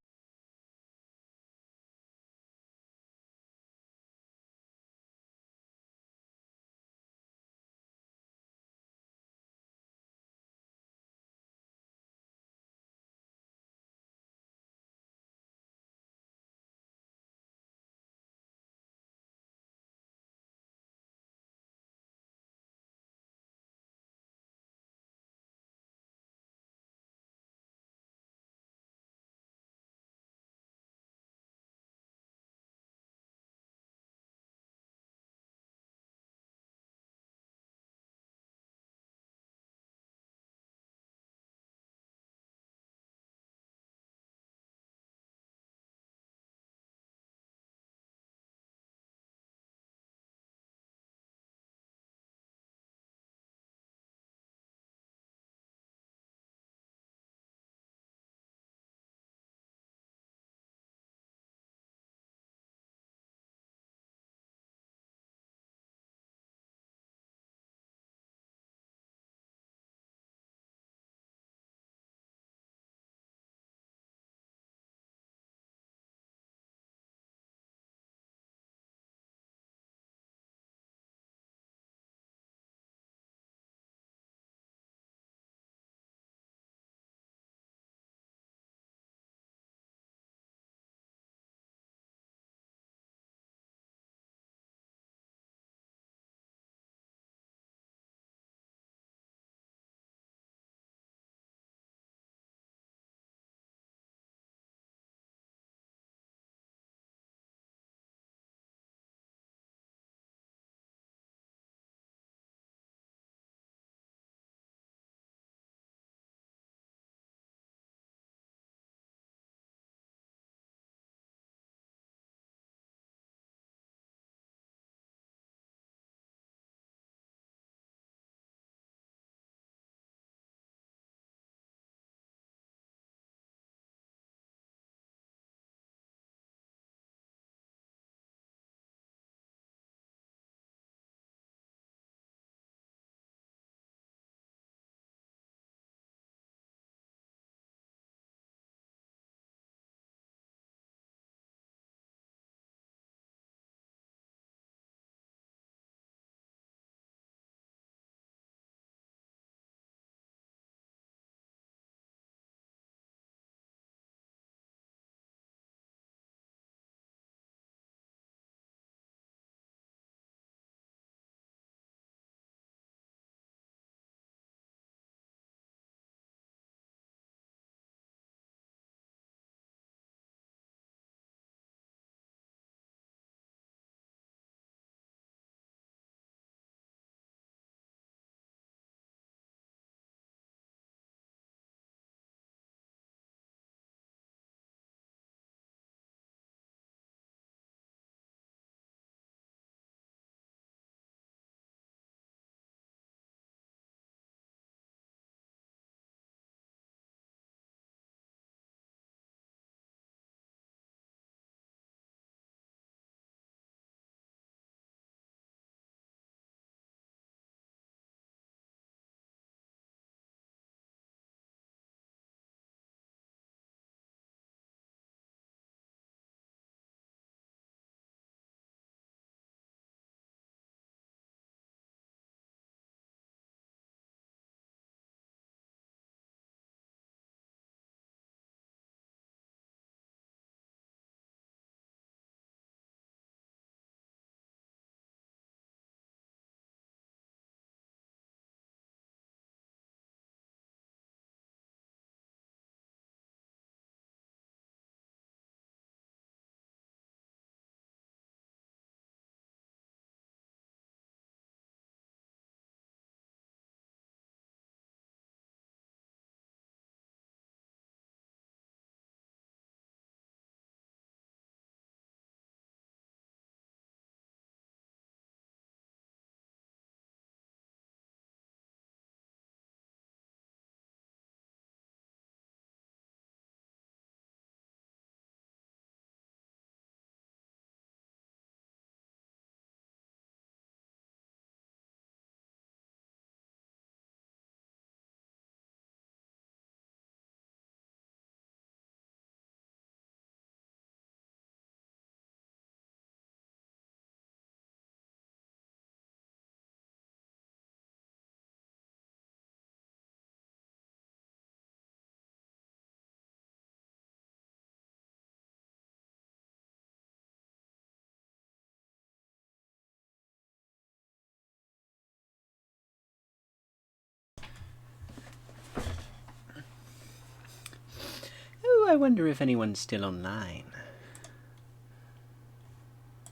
I wonder if anyone's still online.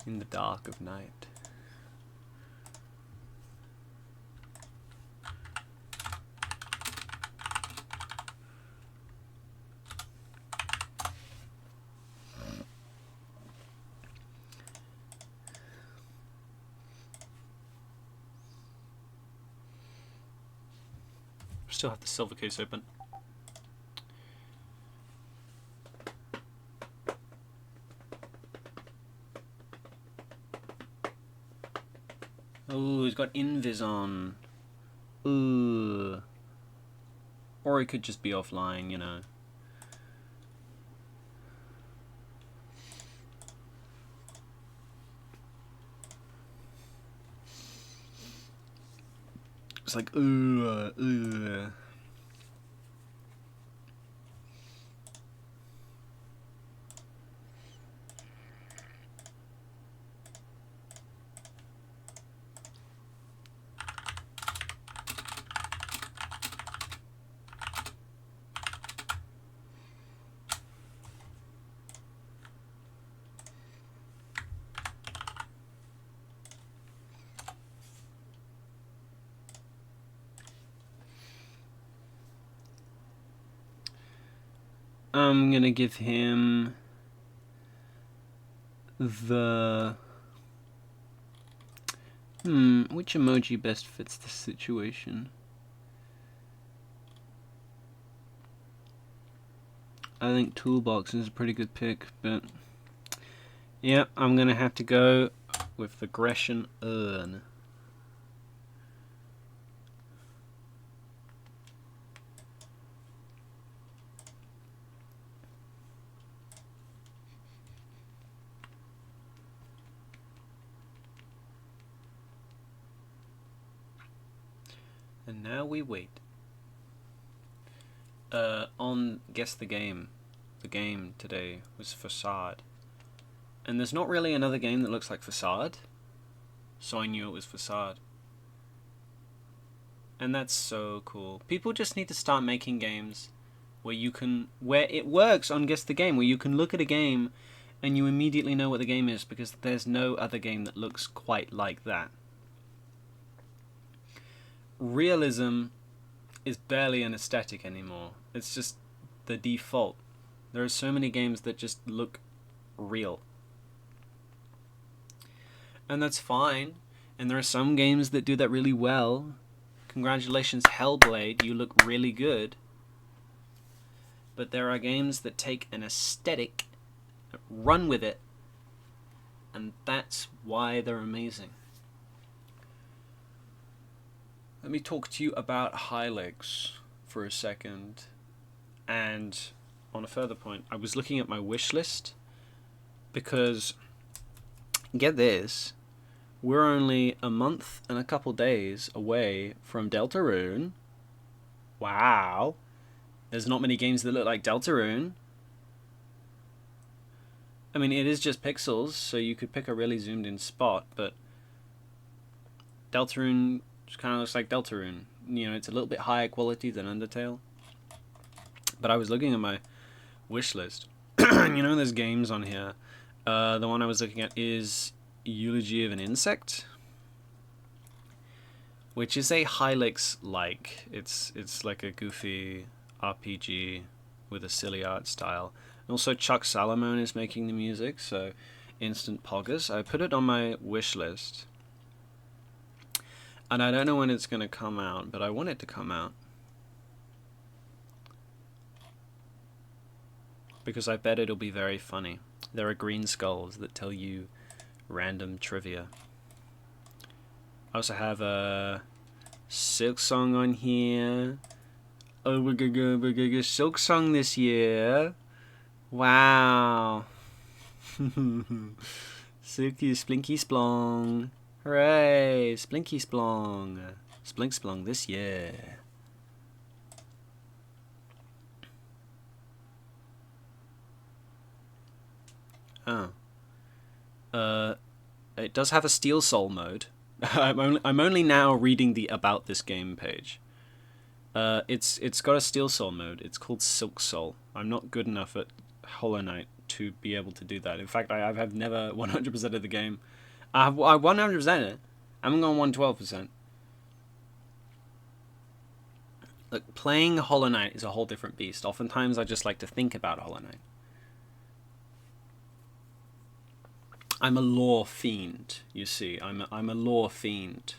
In the dark of night. Still have the silver case open. Oh, he's got invis on. Ooh. Or he could just be offline, you know. It's like, ooh. I'm gonna give him the... which emoji best fits the situation? I think Toolbox is a pretty good pick, but... yeah, I'm gonna have to go with the Grecian Urn. And now we wait. On Guess the Game. The game today was Facade. And there's not really another game that looks like Facade. So I knew it was Facade. And that's so cool. People just need to start making games where it works on Guess the Game, where you can look at a game and you immediately know what the game is, because there's no other game that looks quite like that. Realism is barely an aesthetic anymore. It's just the default. There are so many games that just look real. And that's fine. And there are some games that do that really well. Congratulations, Hellblade, you look really good. But there are games that take an aesthetic, run with it, and that's why they're amazing. Let me talk to you about Hylex for a second. And on a further point, I was looking at my wish list because, get this, we're only a month and a couple days away from Deltarune. Wow. There's not many games that look like Deltarune. I mean, it is just pixels, so you could pick a really zoomed in spot, but Deltarune just kind of looks like Deltarune. You know, it's a little bit higher quality than Undertale. But I was looking at my wish list. You know, there's games on here. The one I was looking at is Eulogy of an Insect, which is a Hylex-like. It's like a goofy RPG with a silly art style. And also Chuck Salamone is making the music, so instant poggers. I put it on my wish list. And I don't know when it's going to come out, but I want it to come out. Because I bet it'll be very funny. There are green skulls that tell you random trivia. I also have a Silksong on here. Oh, we're gonna Silksong this year. Wow. Silky Splinky Splong. Hooray! Splinky Splong. Splink Splong this year. Oh. It does have a Steel Soul mode. I'm only now reading the About This Game page. It's got a Steel Soul mode. It's called Silk Soul. I'm not good enough at Hollow Knight to be able to do that. In fact, I've never 100% of the game. I 100% it. I'm going 112%. Look, playing Hollow Knight is a whole different beast. Oftentimes, I just like to think about Hollow Knight. I'm a lore fiend, you see. I'm a lore fiend.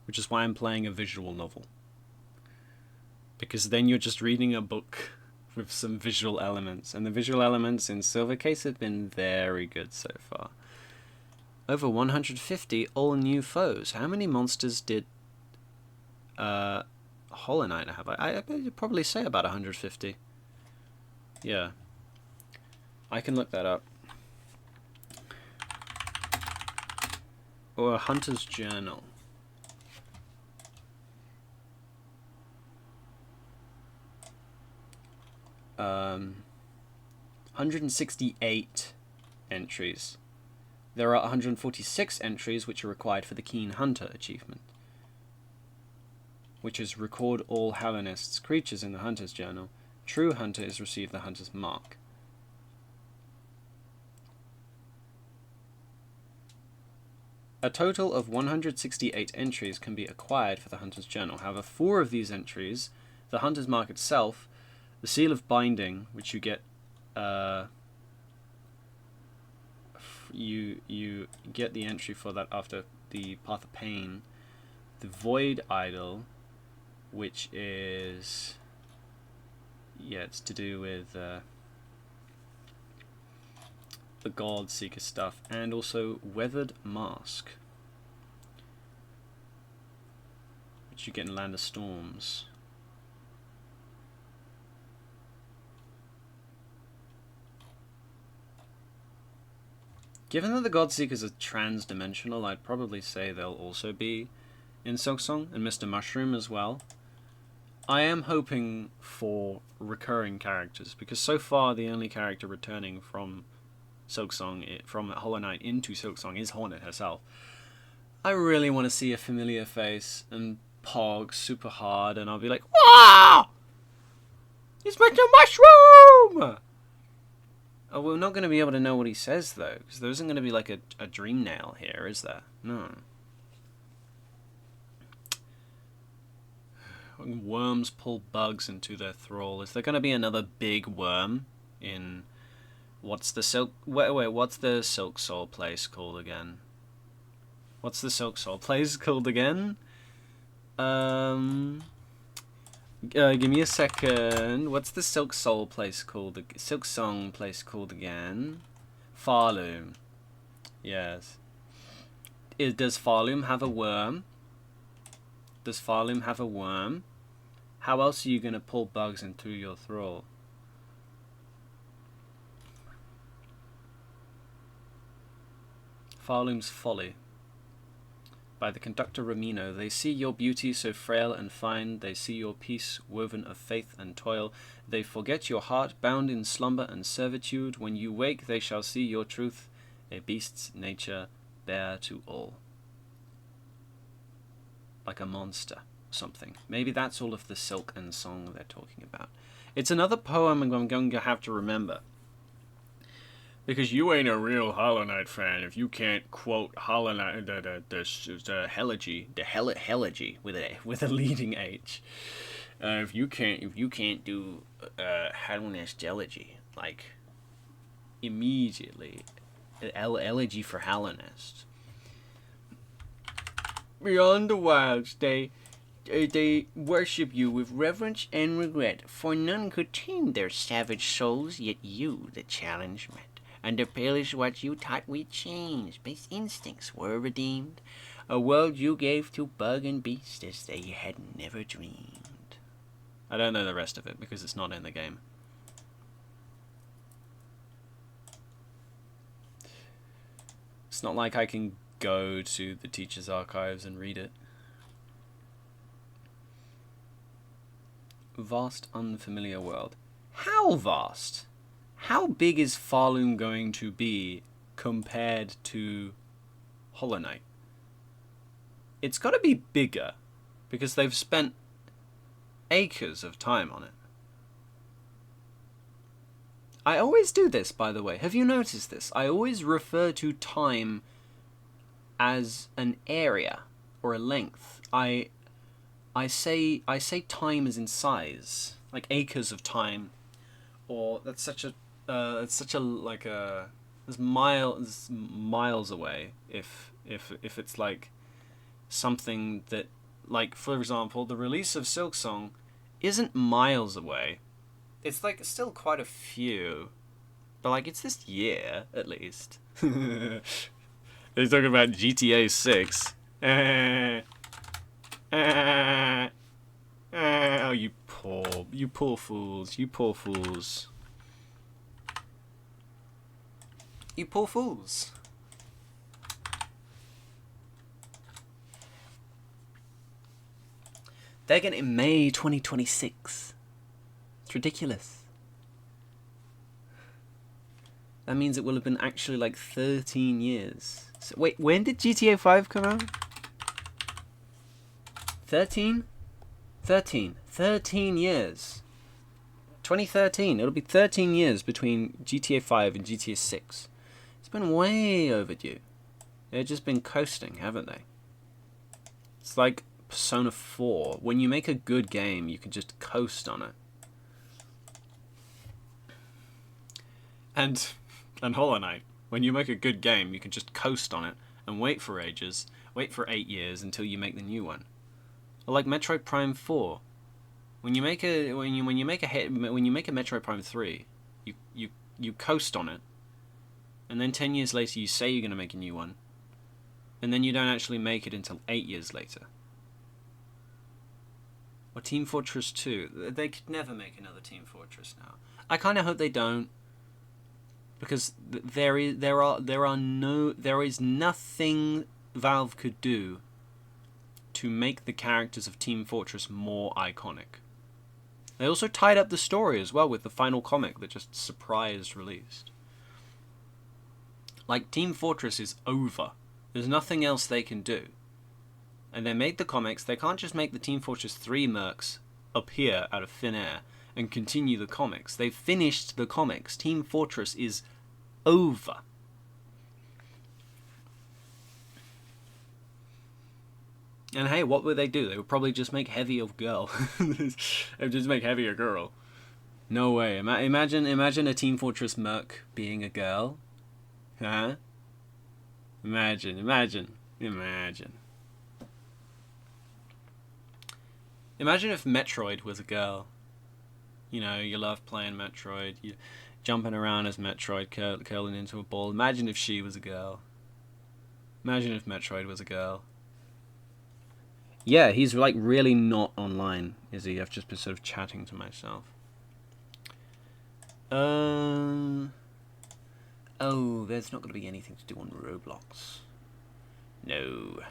Which is why I'm playing a visual novel. Because then you're just reading a book with some visual elements. And the visual elements in Silver Case have been very good so far. Over 150 all new foes. How many monsters did Hollow Knight have? I'd probably say about 150. Yeah. I can look that up. Or a Hunter's Journal. Um, 168 entries. There are 146 entries which are required for the Keen Hunter achievement, which is record all Hallownest's creatures in the Hunter's Journal. True Hunter is receive the Hunter's Mark. A total of 168 entries can be acquired for the Hunter's Journal. However, 4 of these entries, the Hunter's Mark itself, the Seal of Binding, which you get, you get the entry for that after the Path of Pain, the Void Idol, which is, yeah, it's to do with the God Seeker stuff, and also Weathered Mask, which you get in Land of Storms. Given that the Godseekers are trans-dimensional, I'd probably say they'll also be in Silksong, and Mr. Mushroom as well. I am hoping for recurring characters, because so far the only character returning from Silksong, from Hollow Knight into Silksong, is Hornet herself. I really want to see a familiar face and Pog super hard, and I'll be like, wow! It's Mr. Mushroom! Oh, we're not going to be able to know what he says, though, because there isn't going to be like a dream nail here, is there? No. When worms pull bugs into their thrall. Is there going to be another big worm in... What's the Silk... Wait, what's the Silk Soul place called again? What's the Silk Soul place called again? Give me a second. What's the Silk Soul place called? Silk Song place called again? Farloom. Yes. Does Farloom have a worm? Does Farloom have a worm? How else are you going to pull bugs into your thrall? Farloom's Folly. By the conductor Ramino. They see your beauty so frail and fine. They see your peace woven of faith and toil. They forget your heart bound in slumber and servitude. When you wake they shall see your truth, a beast's nature bare to all. Like a monster or something. Maybe that's all of the silk and song they're talking about. It's another poem I'm going to have to remember. Because you ain't a real Hollow Knight fan if you can't quote Hollow Knight, the Helegy, Helegy with a leading H. If you can't do Hallownest Elegy, like immediately, Elegy for Hallownest. Beyond the wilds, they worship you with reverence and regret, for none could tame their savage souls, yet you the challenge met. Under pillars what you taught we changed, base instincts were redeemed. A world you gave to bug and beast as they had never dreamed. I don't know the rest of it because it's not in the game. It's not like I can go to the teacher's archives and read it. Vast, unfamiliar world. How vast? How big is Farloom going to be compared to Hollow Knight? It's got to be bigger, because they've spent acres of time on it. I always do this, by the way. Have you noticed this? I always refer to time as an area or a length. I say time as in size, like acres of time, or that's such a like a there's miles away if it's like something that, like, for example, the release of Silksong isn't miles away. It's like still quite a few, but like it's this year at least. They're talking about GTA 6. Oh, you poor fools, you poor fools. You poor fools. They're getting it in May 2026. It's ridiculous. That means it will have been actually like 13 years. So, wait, when did GTA 5 come out? 13? 13 years. 2013. It'll be 13 years between GTA 5 and GTA 6. It's been way overdue. They've just been coasting, haven't they? It's like Persona 4. When you make a good game, you can just coast on it. And Hollow Knight. When you make a good game, you can just coast on it and wait for ages. Wait for 8 years until you make the new one. Or like Metroid Prime 4. When you make a Metroid Prime 3, you coast on it. And then 10 years later you say you're going to make a new one. And then you don't actually make it until 8 years later. Or Team Fortress 2. They could never make another Team Fortress now. I kind of hope they don't. Because there is nothing Valve could do to make the characters of Team Fortress more iconic. They also tied up the story as well with the final comic that just surprise released. Like, Team Fortress is over. There's nothing else they can do. And they made the comics. They can't just make the Team Fortress 3 mercs appear out of thin air and continue the comics. They've finished the comics. Team Fortress is over. And hey, what would they do? They would probably just make Heavy a girl. They would just make Heavy a girl. No way. Imagine a Team Fortress merc being a girl. Huh? Imagine. Imagine if Metroid was a girl. You know, you love playing Metroid. You're jumping around as Metroid, curling into a ball. Imagine if she was a girl. Imagine if Metroid was a girl. Yeah, he's like really not online, is he? I've just been sort of chatting to myself. Oh, there's not going to be anything to do on Roblox. No.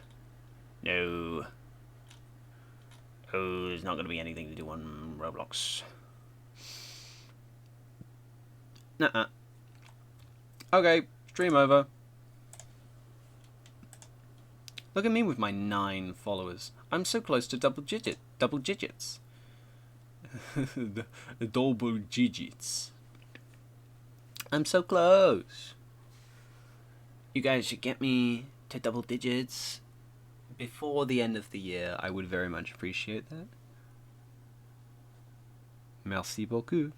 Oh, there's not going to be anything to do on Roblox. Nuh-uh. Okay, stream over. Look at me with my 9 followers. I'm so close to double digits. The double digits. I'm so close. You guys should get me to double digits before the end of the year. I would very much appreciate that. Merci beaucoup.